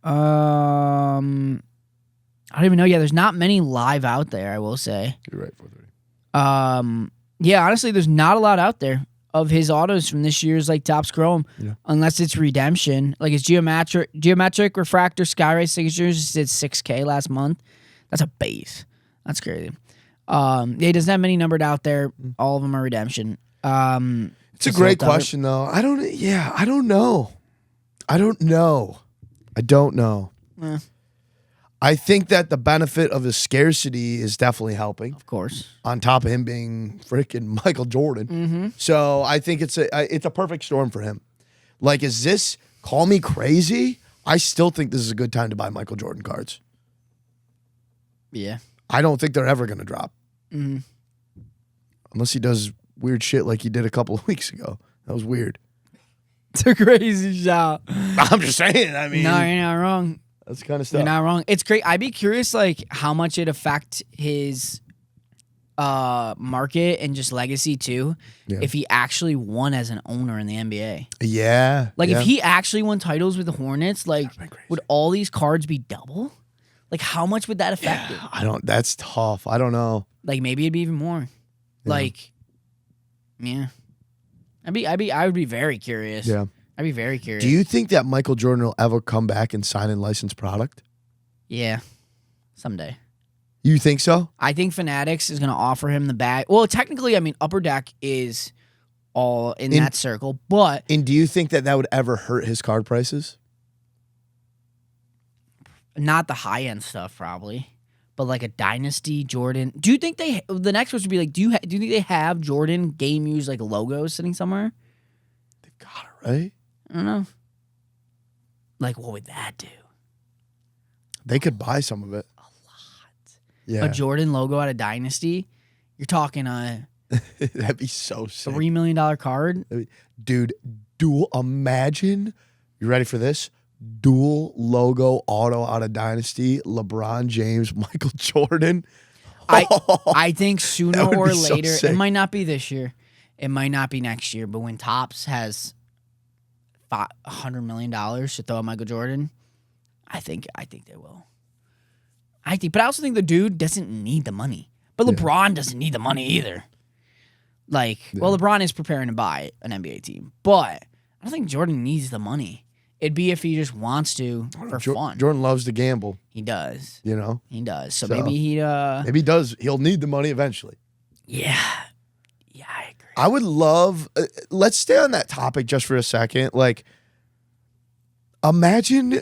I don't even know. Yeah, there's not many live out there, I will say. You're right, 4:30. Yeah, honestly, there's not a lot out there of his autos from this year's like Topps Chrome, unless it's redemption. Like his geometric refractor Skyray signatures did $6K last month. That's a base. That's crazy. Yeah, he doesn't have many numbered out there. All of them are redemption. It's a great question, though. I don't know. Eh. I think that the benefit of his scarcity is definitely helping. Of course. On top of him being freaking Michael Jordan. Mm-hmm. So I think it's a perfect storm for him. Like, is this, call me crazy? I still think this is a good time to buy Michael Jordan cards. Yeah. I don't think they're ever going to drop. Mm-hmm. Unless he does weird shit like he did a couple of weeks ago. That was weird. It's a crazy shot. I'm just saying. I mean, no, you're not wrong. That's kind of stuff. You're not wrong. It's great. I'd be curious, like, how much it affect his market and just legacy too, if he actually won as an owner in the NBA. Yeah. Like, if he actually won titles with the Hornets, like, would all these cards be double? Like, how much would that affect it? That's tough. I don't know. Like, maybe it'd be even more. Like, yeah. I would be very curious. Yeah. I'd be very curious. Do you think that Michael Jordan will ever come back and sign and license product? Yeah. Someday. You think so? I think Fanatics is going to offer him the bag. Well, technically, I mean, Upper Deck is all in that circle, but... And do you think that would ever hurt his card prices? Not the high-end stuff, probably. But like a Dynasty Jordan. Do you think the next question would be like, do you think they have Jordan game used like logos sitting somewhere? They've got it, right? I don't know. Like, what would that do? They could buy some of it. A lot. Yeah. A Jordan logo out of Dynasty? You're talking that'd be so sick. $3 million card? Dude, imagine, you ready for this? Dual logo auto out of Dynasty, LeBron James, Michael Jordan. I think sooner or later, so it might not be this year, it might not be next year, but when Topps has $100 million to throw at Michael Jordan, I think they will. But I also think the dude doesn't need the money. But LeBron doesn't need the money either. Like, well, LeBron is preparing to buy an NBA team, but I don't think Jordan needs the money. It'd be if he just wants to for fun. Jordan loves to gamble. He does. You know? He does. So maybe maybe he does. He'll need the money eventually. Yeah. Yeah, I agree. I would love... let's stay on that topic just for a second. Like, imagine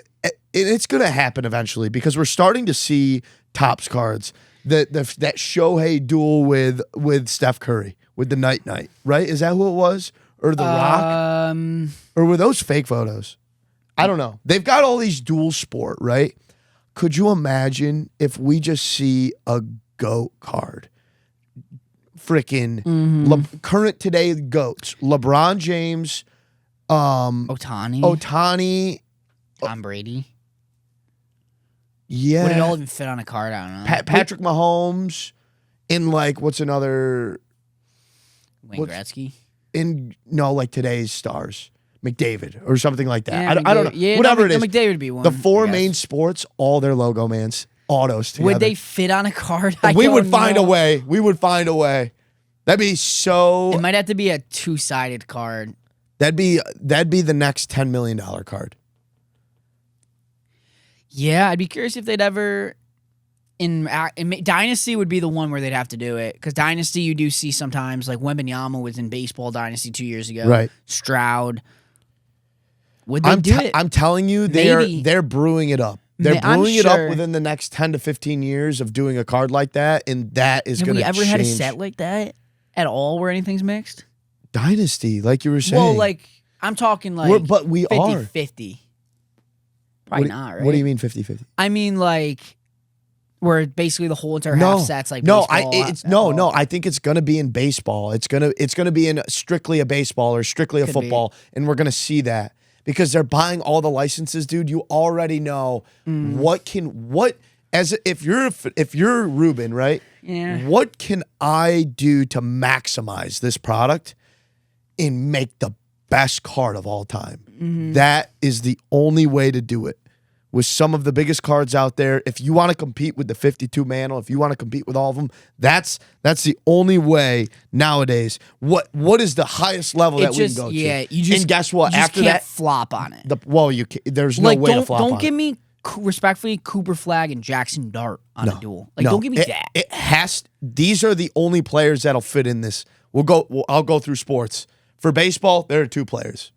it's going to happen eventually because we're starting to see Topps cards. That Shohei duel with Steph Curry with the night, right? Is that who it was? Or the Rock? Or were those fake photos? I don't know. They've got all these dual sport, right? Could you imagine if we just see a GOAT card? Freaking current today GOATs. LeBron James, Ohtani, Tom Brady. Yeah. Would it all even fit on a card? I don't know. Patrick Mahomes in like, what's another? Wayne Gretzky? Like today's stars. McDavid or something like that. Yeah, I don't know. Yeah, whatever it is. McDavid would be one. The four main sports, all their logo, mans. Autos together. Would they fit on a card? We would find a way. We would find a way. That'd be so. It might have to be a two-sided card. That'd be the next $10 million card. Yeah, I'd be curious if they'd ever in Dynasty would be the one where they'd have to do it because Dynasty you do see sometimes like Wembanyama was in Baseball Dynasty 2 years ago. Right. Stroud. Would they do it? I'm telling you, they're brewing it up. They're brewing it up within the next 10 to 15 years of doing a card like that, and that is going to change. Have we ever had a set like that at all where anything's mixed? Dynasty, like you were saying. Well, like I'm talking like but we 50-50. Probably not, right? What do you mean 50-50? I mean like where basically the whole entire half set's like baseball. I think it's gonna be in baseball. It's gonna be in strictly a baseball or strictly a football, and we're gonna see that because they're buying all the licenses, dude. You already know if you're Ruben, right? Yeah. What can I do to maximize this product and make the best card of all time? That is the only way to do it. With some of the biggest cards out there, if you want to compete with the 52 Mantle, if you want to compete with all of them, that's the only way nowadays. What is the highest level that we can go to? Yeah, you just and guess what? You just After can't that, flop on it. There's no way to flop on it. Don't give me respectfully Cooper Flagg and Jackson Dart on a duel. Don't give me that. It has. These are the only players that'll fit in this. I'll go through sports. For baseball, there are two players.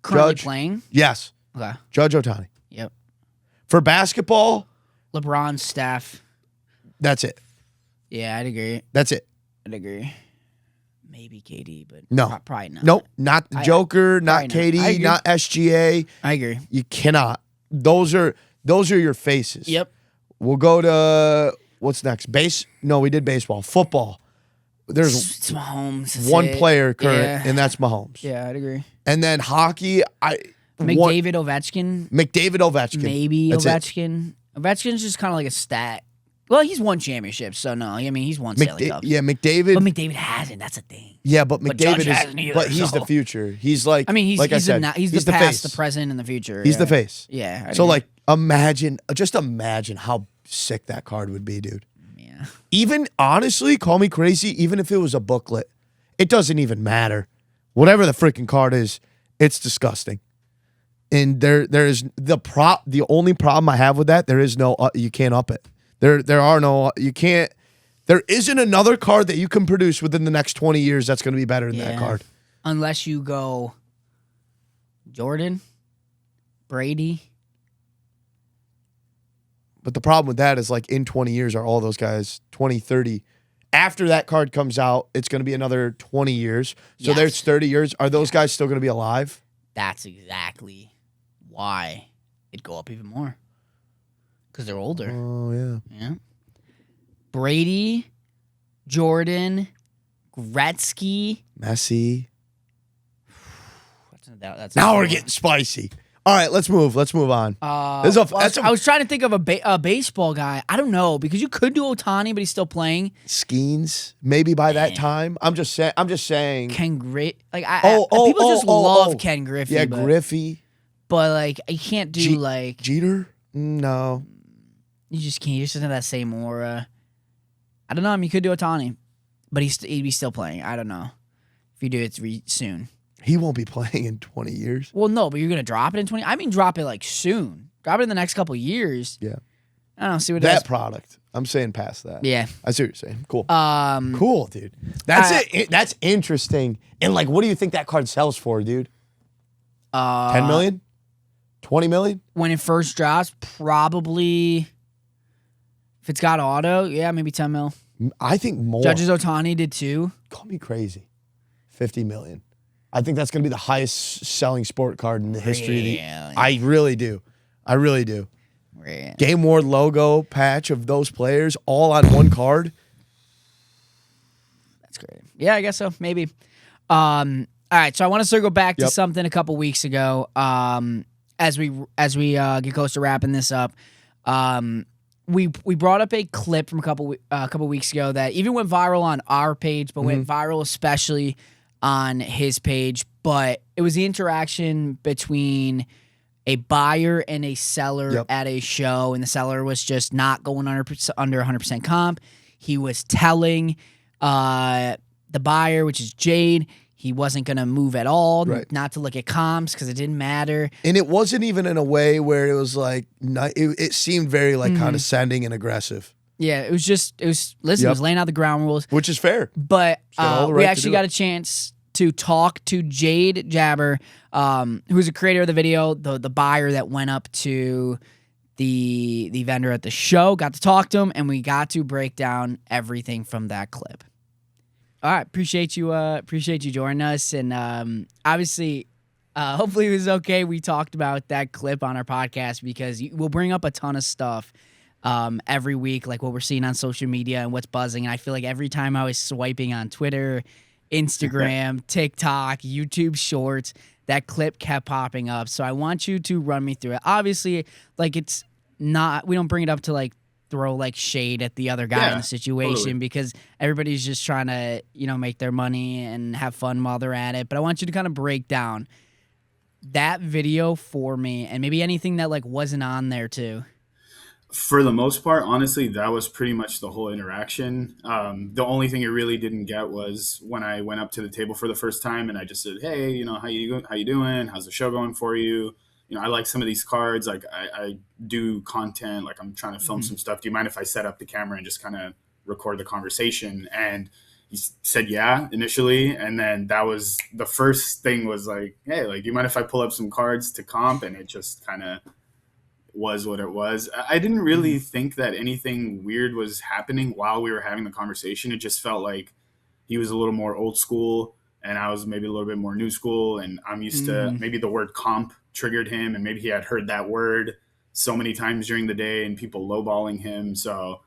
Currently playing? Yes. Okay. Judge Ohtani. Yep. For basketball, LeBron, Steph. That's it. Yeah, I'd agree. That's it. I'd agree. Maybe KD, but no, probably not. Nope, not the Joker, not KD, not SGA. I agree. You cannot. Those are your faces. Yep. We'll go to what's next? No, we did baseball. Football. There's it's Mahomes. One player current, and that's Mahomes. Yeah, I'd agree. And then hockey, McDavid, Ovechkin. Maybe that's Ovechkin. Ovechkin's just kind of like a stat. Well, he's won championships, so no. I mean, he's won Stanley Cups. Yeah, McDavid. But McDavid hasn't. That's a thing. Yeah, but McDavid hasn't either, but he's the future. He's like. I mean, he's the past, face. the present, and the future. He's the face. Yeah. So like, imagine how sick that card would be, dude. Yeah. Even honestly, call me crazy. Even if it was a booklet, it doesn't even matter. Whatever the freaking card is, it's disgusting. And there is the only problem I have with that, there is no you can't up it. There isn't another card that you can produce within the next 20 years that's going to be better than that card. Unless you go Jordan, Brady. But the problem with that is like in 20 years are all those guys 20, 30. After that card comes out, it's going to be another 20 years. So there's 30 years. Are those guys still going to be alive? That's exactly why it'd go up even more. Because they're older. Oh, yeah. Yeah. Brady, Jordan, Gretzky. Messi. That's now we're getting spicy. All right, let's move on. I was trying to think of a baseball guy. I don't know, because you could do Otani, but he's still playing. Skeens, maybe by that time. I'm just saying. Ken Griffey. People just love Ken Griffey. Yeah, Griffey. But like, you can't do Jeter. No, you just can't. You just don't have that same aura. I don't know. I mean, you could do Otani, but he'd be still playing. I don't know if you do it soon. He won't be playing in 20 years. Well, no, but you're going to drop it in 20. I mean, drop it like soon. Drop it in the next couple of years. Yeah. I don't know. See what that product. I'm saying past that. Yeah. I see what you're saying. Cool. Cool, dude. That's it. That's interesting. And like, what do you think that card sells for, dude? 10 million? 20 million? When it first drops, probably, if it's got auto, yeah, maybe 10 mil. I think more. Judge's Ohtani did too. Call me crazy. 50 million. I think that's going to be the highest selling sport card in the history. Really? I really do. I really do. Really? Game Ward logo patch of those players all on one card. That's great. Yeah, I guess so. Maybe. All right, so I want to circle back to something a couple weeks ago. As we get close to wrapping this up, we brought up a clip from a couple weeks ago that even went viral on our page, but went viral especially on his page. But it was the interaction between a buyer and a seller at a show, and the seller was just not going under 100% comp. He was telling the buyer, which is Jade, he wasn't going to move at all, not to look at comps because it didn't matter. And it wasn't even in a way where it was like, it seemed very like condescending and aggressive. Yeah, it was laying out the ground rules. Which is fair. But we actually got a chance to talk to Jade Jabber, who's a creator of the video, the buyer that went up to the vendor at the show, got to talk to him, and we got to break down everything from that clip. All right, appreciate you joining us, and obviously, hopefully it was okay. We talked about that clip on our podcast because we'll bring up a ton of stuff every week, like what we're seeing on social media and what's buzzing. And I feel like every time I was swiping on Twitter, Instagram, TikTok, YouTube Shorts, that clip kept popping up. So I want you to run me through it. Obviously, like it's not, we don't bring it up to like throw like shade at the other guy in the situation because everybody's just trying to, make their money and have fun while they're at it. But I want you to kind of break down that video for me and maybe anything that like wasn't on there too. For the most part, honestly, that was pretty much the whole interaction. The only thing it really didn't get was when I went up to the table for the first time and I just said, "Hey, how you doing? How's the show going for you? I like some of these cards. Like I do content. Like I'm trying to film some stuff. Do you mind if I set up the camera and just kind of record the conversation?" And he said, "Yeah," initially, and then that was the first thing was like, "Hey, like, do you mind if I pull up some cards to comp?" And it just kind of was what it was. I didn't really think that anything weird was happening while we were having the conversation. It just felt like he was a little more old school and I was maybe a little bit more new school, and I'm used to maybe the word comp triggered him, and maybe he had heard that word so many times during the day and people lowballing him. So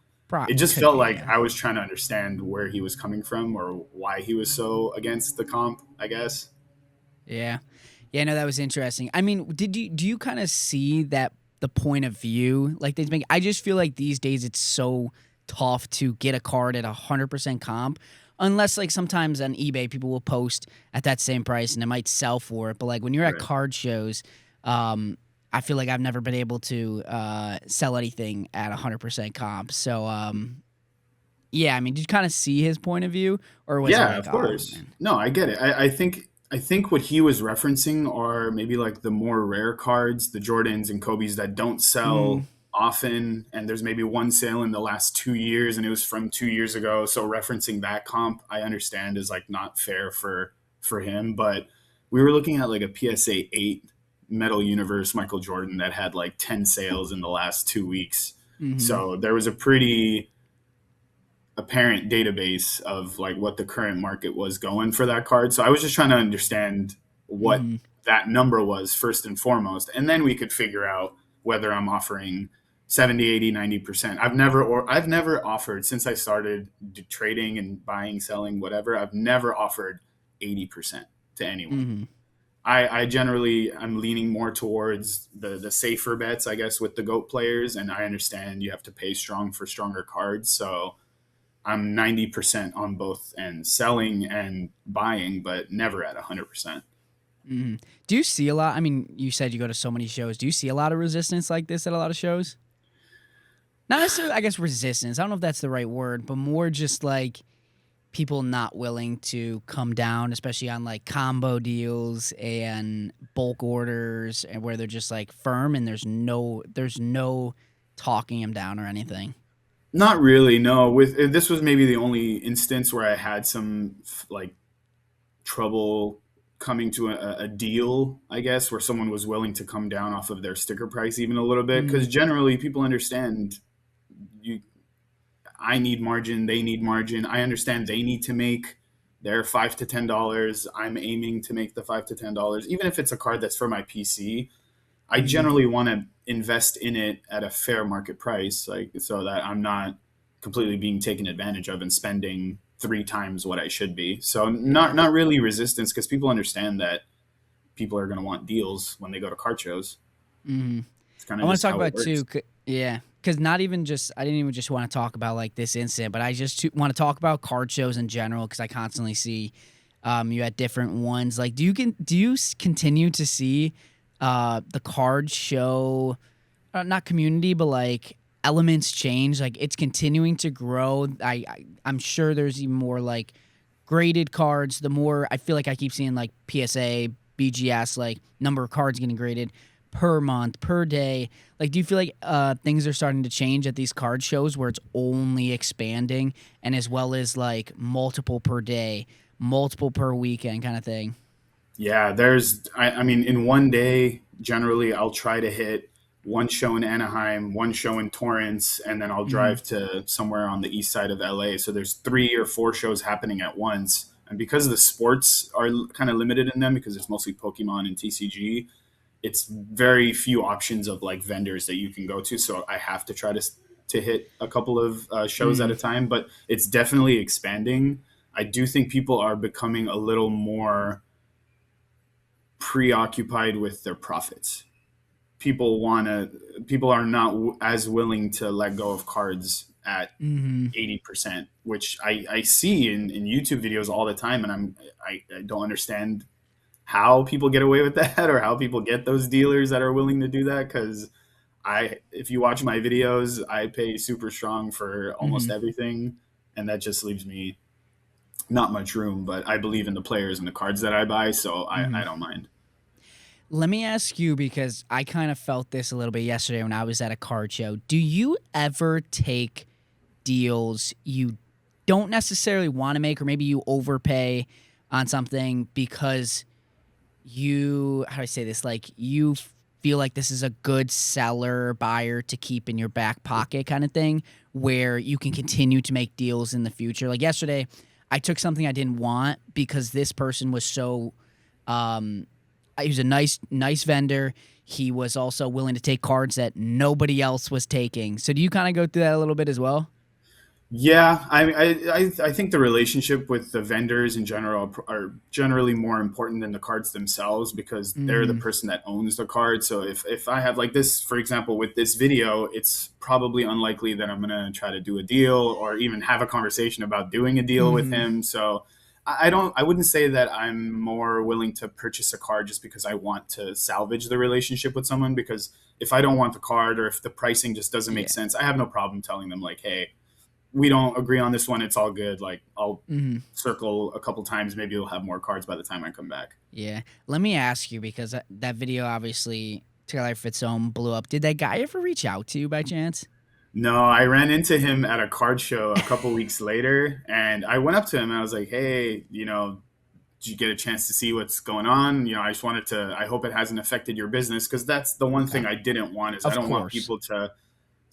it just felt like I was trying to understand where he was coming from or why he was so against the comp, I guess. Yeah. Yeah, no, that was interesting. I mean, do you kind of see that the point of view like they make? I just feel like these days it's so tough to get a card at 100% comp, unless like sometimes on eBay people will post at that same price and it might sell for it. But like when you're at card shows, I feel like I've never been able to sell anything at 100% comp. So yeah, I mean, did you kind of see his point of view, or was it like, of course? No, I get it. I think what he was referencing are maybe like the more rare cards, the Jordans and Kobe's that don't sell often. And there's maybe one sale in the last 2 years and it was from 2 years ago. So referencing that comp, I understand is like not fair for him. But we were looking at like a PSA 8 Metal Universe Michael Jordan that had like 10 sales in the last 2 weeks. So there was a pretty apparent database of like what the current market was going for that card. So I was just trying to understand what that number was first and foremost. And then we could figure out whether I'm offering 70, 80, 90%. I've never offered, since I started trading and buying, selling, whatever, I've never offered 80% to anyone. I generally, I'm leaning more towards the safer bets, I guess, with the GOAT players. And I understand you have to pay strong for stronger cards. So I'm 90% on both ends, selling and buying, but never at 100%. Do you see a lot? I mean, you said you go to so many shows. Do you see a lot of resistance like this at a lot of shows? Not necessarily, I guess, resistance. I don't know if that's the right word, but more just like people not willing to come down, especially on like combo deals and bulk orders, and where they're just like firm and there's no talking them down or anything. Not really, no. This was maybe the only instance where I had some like trouble coming to a deal, I guess, where someone was willing to come down off of their sticker price even a little bit. Because generally people understand I need margin, they need margin. I understand they need to make their $5 to $10. I'm aiming to make the $5 to $10. Even if it's a card that's for my PC, I generally want to invest in it at a fair market price, like so that I'm not completely being taken advantage of and spending 3 times what I should be. So not really resistance, because people understand that people are going to want deals when they go to card shows. It's kind I of want just to talk how it about too. works. Yeah, because not even just I didn't even just want to talk about like this incident, but I just want to talk about card shows in general because I constantly see you at different ones. Like, do you continue to see the card show, not community, but like elements change? Like it's continuing to grow. I'm sure there's even more like graded cards. The more I feel like I keep seeing like PSA, BGS, like number of cards getting graded per month, per day. Like, do you feel like things are starting to change at these card shows where it's only expanding, and as well as like multiple per day, multiple per weekend kind of thing? Yeah, I mean, in one day, generally, I'll try to hit one show in Anaheim, one show in Torrance, and then I'll drive to somewhere on the east side of LA. So there's 3 or 4 shows happening at once. And because the sports are kind of limited in them, because it's mostly Pokemon and TCG, it's very few options of like vendors that you can go to. So I have to try to hit a couple of shows at a time, but it's definitely expanding. I do think people are becoming a little more preoccupied with their profits. People are not as willing to let go of cards at 80%, which I see in YouTube videos all the time. And I don't understand how people get away with that or how people get those dealers that are willing to do that. Cause if you watch my videos, I pay super strong for almost everything. And that just leaves me not much room, but I believe in the players and the cards that I buy. So I don't mind. Let me ask you, because I kind of felt this a little bit yesterday when I was at a card show. Do you ever take deals you don't necessarily want to make, or maybe you overpay on something because how do I say this? Like you feel like this is a good seller buyer to keep in your back pocket kind of thing, where you can continue to make deals in the future? Like yesterday, I took something I didn't want because this person was so, he was a nice vendor. He was also willing to take cards that nobody else was taking. So do you kind of go through that a little bit as well? Yeah, I think the relationship with the vendors in general are generally more important than the cards themselves, because they're the person that owns the card. So if I have like this, for example, with this video, it's probably unlikely that I'm going to try to do a deal or even have a conversation about doing a deal with him. So I wouldn't say that I'm more willing to purchase a card just because I want to salvage the relationship with someone, because if I don't want the card or if the pricing just doesn't make sense, I have no problem telling them like, hey, we don't agree on this one. It's all good. Like I'll circle a couple times. Maybe we'll have more cards by the time I come back. Yeah. Let me ask you, because that video obviously took a life of its own, blew up. Did that guy ever reach out to you by chance? No, I ran into him at a card show a couple weeks later, and I went up to him and I was like, hey, did you get a chance to see what's going on? I just wanted to, I hope it hasn't affected your business. Cause that's the one thing I didn't want is I don't want people to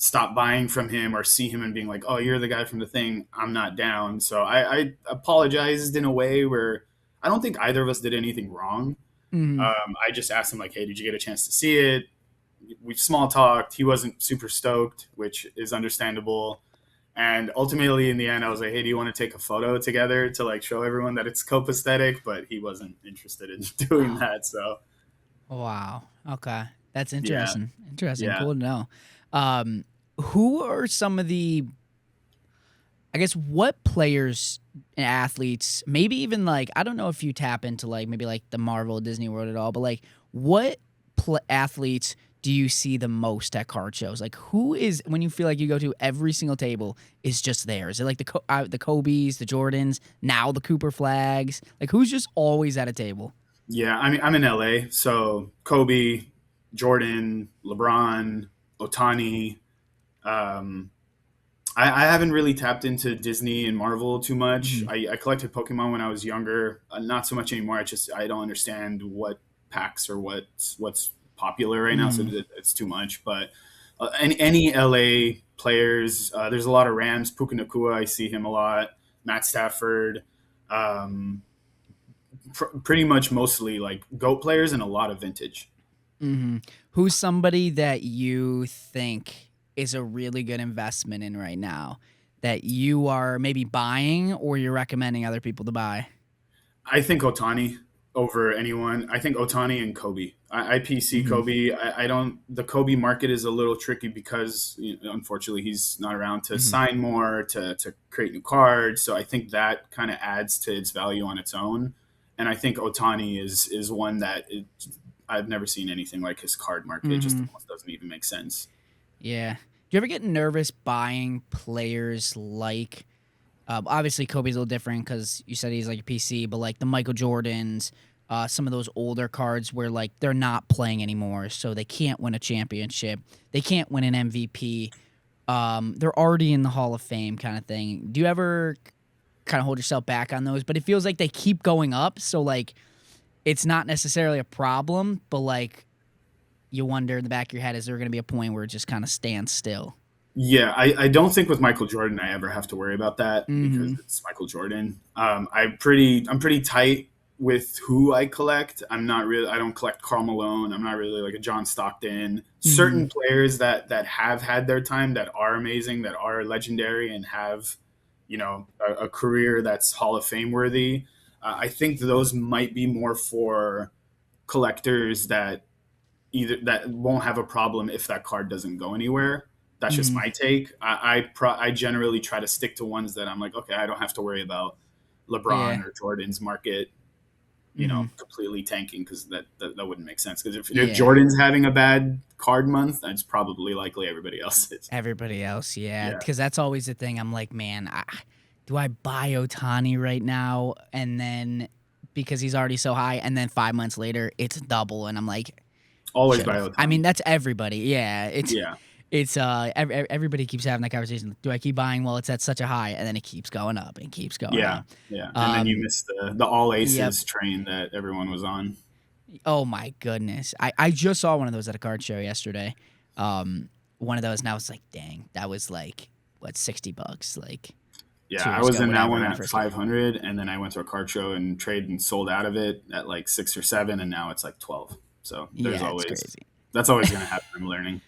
stop buying from him or see him and being like, oh, you're the guy from the thing. I'm not down. So I apologized in a way where I don't think either of us did anything wrong. I just asked him like, hey, did you get a chance to see it? We small talked. He wasn't super stoked, which is understandable. And ultimately in the end, I was like, hey, do you want to take a photo together to like show everyone that it's copacetic? But he wasn't interested in doing that. So. Wow. Okay. That's interesting. Yeah. Interesting. Yeah. Cool to know. Who are some of the, I guess, what players and athletes, maybe even like, I don't know if you tap into like maybe like the Marvel Disney World at all, but like what athletes do you see the most at card shows? Like who is, when you feel like you go to every single table is just there? Is it like the Kobe's, the Jordans, now the Cooper Flaggs? Like who's just always at a table? Yeah, I mean, I'm in LA, so Kobe, Jordan, LeBron, Otani. I haven't really tapped into Disney and Marvel too much. I collected Pokemon when I was younger, not so much anymore. I don't understand what packs or what's popular right now, so it's too much. But any LA players, there's a lot of Rams. Puka Nacua, I see him a lot. Matt Stafford, pretty much mostly like GOAT players and a lot of vintage. Who's somebody that you think is a really good investment in right now that you are maybe buying or you're recommending other people to buy? I think Otani over anyone. I think Otani and Kobe. I PC Kobe. I don't. The Kobe market is a little tricky because unfortunately he's not around to sign more, to create new cards. So I think that kind of adds to its value on its own. And I think Otani is one that I've never seen anything like his card market. It just almost doesn't even make sense. Yeah. Do you ever get nervous buying players like, obviously Kobe's a little different because you said he's like a PC, but like the Michael Jordans, some of those older cards where like they're not playing anymore, so they can't win a championship, they can't win an MVP, they're already in the Hall of Fame kind of thing. Do you ever kind of hold yourself back on those? But it feels like they keep going up, so like it's not necessarily a problem, but like you wonder in the back of your head, is there going to be a point where it just kind of stands still? Yeah, I don't think with Michael Jordan I ever have to worry about that because it's Michael Jordan. I'm pretty tight with who I collect. I don't collect Karl Malone. I'm not really like a John Stockton. Certain players that have had their time, that are amazing, that are legendary and have, a career that's Hall of Fame worthy. I think those might be more for collectors that won't have a problem if that card doesn't go anywhere. That's just my take. I generally try to stick to ones that I'm like, okay, I don't have to worry about LeBron or Jordan's market, completely tanking, because that wouldn't make sense. Because if Jordan's having a bad card month, that's probably likely everybody else is. Everybody else, yeah. Because that's always the thing. I'm like, man, do I buy Otani right now? And then because he's already so high, and then 5 months later, it's double, and I'm like, always buy Otani. I mean, that's everybody. Yeah, it's everybody keeps having that conversation. Do I keep buying? Well, it's at such a high, and then it keeps going up and keeps going up. Yeah. And then you miss the all aces train that everyone was on. Oh my goodness! I just saw one of those at a card show yesterday. One of those, and I was like, dang, that was like what, $60? Like, yeah, I was in that one at 500, and then I went to a card show and traded and sold out of it at like 6 or 7, and now it's like 12. So there's that's always going to happen. I'm learning.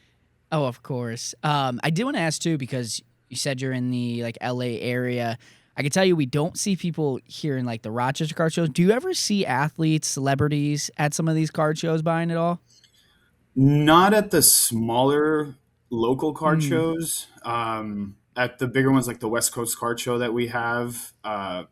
Oh, of course. I did want to ask too, because you said you're in the like LA area. I can tell you we don't see people here in like the Rochester card shows. Do you ever see athletes, celebrities at some of these card shows buying it all? Not at the smaller local card shows. At the bigger ones, like the West Coast card show that we have,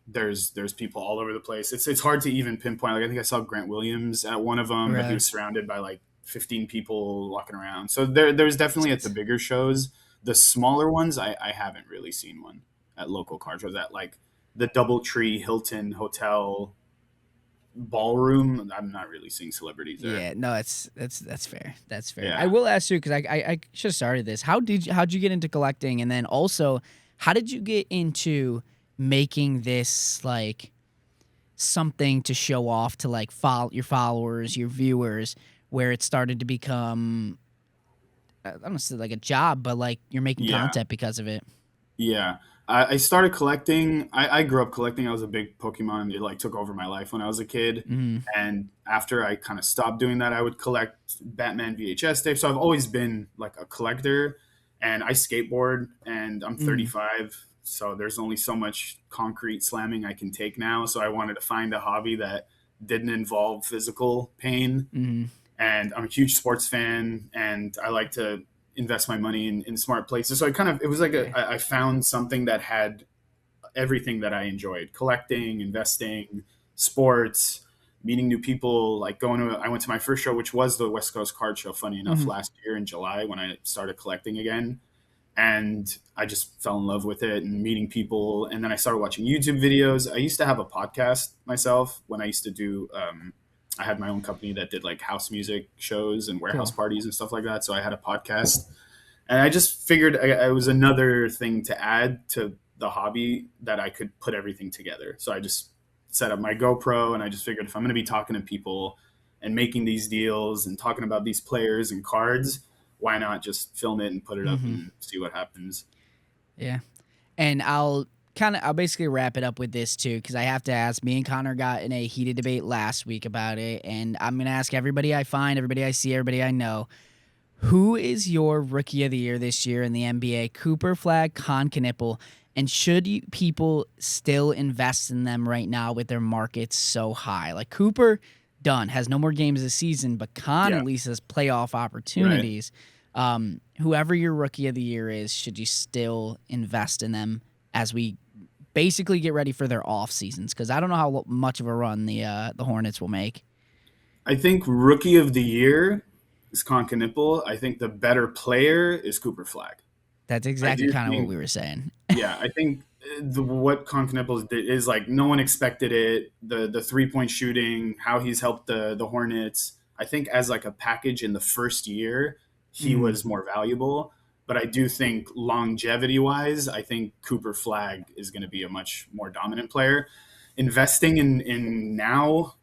there's people all over the place. It's hard to even pinpoint. Like I think I saw Grant Williams at one of them, but he was surrounded by like 15 people walking around. So there's definitely at the bigger shows. The smaller ones, I haven't really seen one at local card shows. At like the DoubleTree Hilton Hotel ballroom, I'm not really seeing celebrities there. Yeah, no, that's fair. That's fair. Yeah. I will ask you, because I should have started this. How'd you get into collecting, and then also how did you get into making this like something to show off to like your followers, your viewers, where it started to become, I don't know, like a job, but like you're making content because of it? Yeah. I started collecting. I grew up collecting. I was a big Pokemon. It like took over my life when I was a kid. And after I kind of stopped doing that, I would collect Batman VHS tapes. So I've always been like a collector. And I skateboard, and I'm 35. So there's only so much concrete slamming I can take now. So I wanted to find a hobby that didn't involve physical pain. And I'm a huge sports fan, and I like to invest my money in smart places. So it was like I found something that had everything that I enjoyed: collecting, investing, sports, meeting new people, like I went to my first show, which was the West Coast Card Show, funny enough, last year in July when I started collecting again. And I just fell in love with it and meeting people. And then I started watching YouTube videos. I used to have a podcast myself when I used to do, I had my own company that did like house music shows and warehouse parties and stuff like that. So I had a podcast, And I just figured it was another thing to add to the hobby that I could put everything together. So I just set up my GoPro, and I just figured if I'm going to be talking to people and making these deals and talking about these players and cards, why not just film it and put it up and see what happens? Yeah. And I'll basically wrap it up with this too, because I have to ask. Me and Connor got in a heated debate last week about it, and I'm going to ask everybody I find, everybody I see, everybody I know, who is your rookie of the year this year in the NBA? Cooper, Flagg, Kon Knueppel, and should people still invest in them right now with their markets so high? Like Cooper, done, has no more games this season, but Kon at least has playoff opportunities. Right. Whoever your rookie of the year is, should you still invest in them as we basically get ready for their off seasons? Because I don't know how much of a run the Hornets will make. I think rookie of the year is Kon Knueppel. I think the better player is Cooper Flagg. That's exactly kind of what we were saying. Yeah, I think what Kon Knueppel did is like no one expected it. The 3-point shooting, how he's helped the Hornets. I think as like a package in the first year, he was more valuable. But I do think longevity-wise, I think Cooper Flagg is going to be a much more dominant player. Investing in now,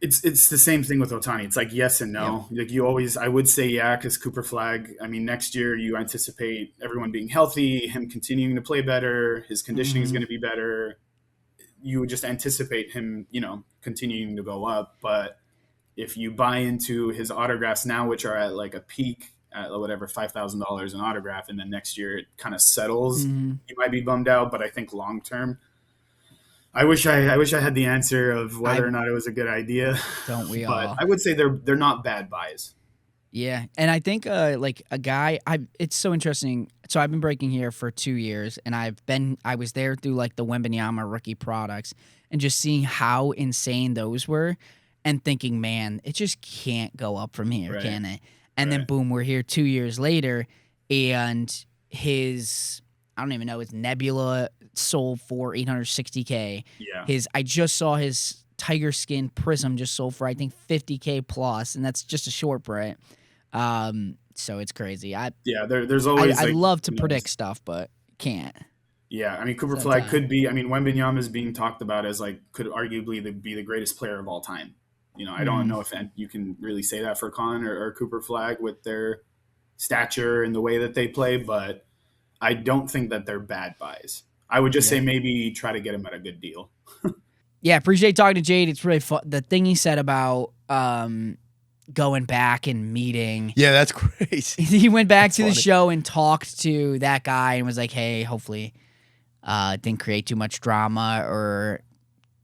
it's the same thing with Otani. It's like yes and no. Yeah. Like you always, I would say yeah, because Cooper Flagg. I mean, next year you anticipate everyone being healthy, him continuing to play better, his conditioning is going to be better. You would just anticipate him, continuing to go up. But if you buy into his autographs now, which are at like a peak at whatever $5,000 an autograph, and then next year it kind of settles, you might be bummed out. But I think long term, I wish I had the answer of whether or not it was a good idea. Don't we but all? I would say they're not bad buys. Yeah, and I think like a guy, it's so interesting. So I've been breaking here for 2 years, and I was there through like the Wembanyama rookie products, and just seeing how insane those were, and thinking, man, it just can't go up from here, can it? And then boom, we're here 2 years later, and his Nebula sold for $860K. Yeah. I just saw his Tiger Skin Prism just sold for I think $50K plus, and that's just a short print. So it's crazy. There's always. I love to predict stuff, but can't. Yeah, I mean Cooper Flagg could be. I mean Wembanyama is being talked about as like could arguably be the greatest player of all time. I don't know if you can really say that for Kon or Cooper Flagg with their stature and the way that they play, but I don't think that they're bad buys. I would just say maybe try to get him at a good deal. Yeah, appreciate talking to Jade. It's really fun. The thing he said about going back and meeting. Yeah, that's crazy. He went back to the show and talked to that guy and was like, hey, hopefully it didn't create too much drama or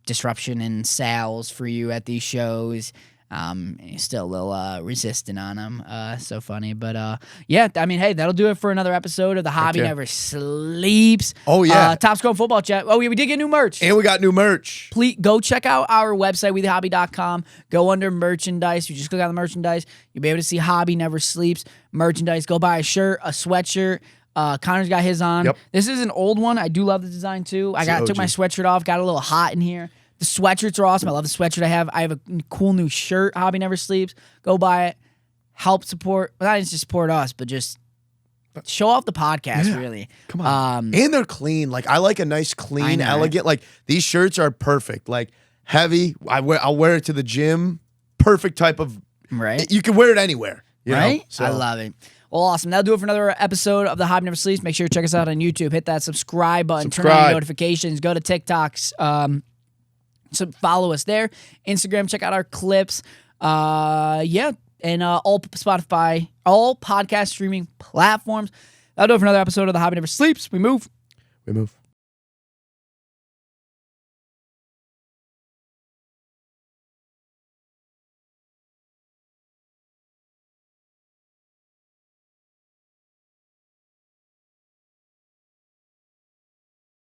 disruption in sales for you at these shows. He's still a little resistant on him. So funny. But yeah, I mean, hey, that'll do it for another episode of The Hobby Never Sleeps. Oh, yeah. Top Score Football Chat. Oh, yeah, we did get new merch. And we got new merch. Please go check out our website, WeTheHobby.com. Go under merchandise. You just click on the merchandise. You'll be able to see Hobby Never Sleeps merchandise. Go buy a shirt, a sweatshirt. Connor's got his on. Yep. This is an old one. I do love the design too. Took my sweatshirt off. Got a little hot in here. The sweatshirts are awesome. I love the sweatshirt I have. I have a cool new shirt. Hobby Never Sleeps. Go buy it. Help support. Well, not just support us, but just show off the podcast. Really. Come on. And they're clean. Like I like a nice, clean, elegant. Like these shirts are perfect. Like heavy. I'll wear it to the gym. Perfect type of. Right. You can wear it anywhere. Right. So. I love it. Well, awesome. That'll do it for another episode of The Hobby Never Sleeps. Make sure you check us out on YouTube. Hit that subscribe button. Turn on your notifications. Go to TikToks. So follow us there. Instagram, check out our clips. And all Spotify, all podcast streaming platforms. That'll do it for another episode of The Hobby Never Sleeps. We move.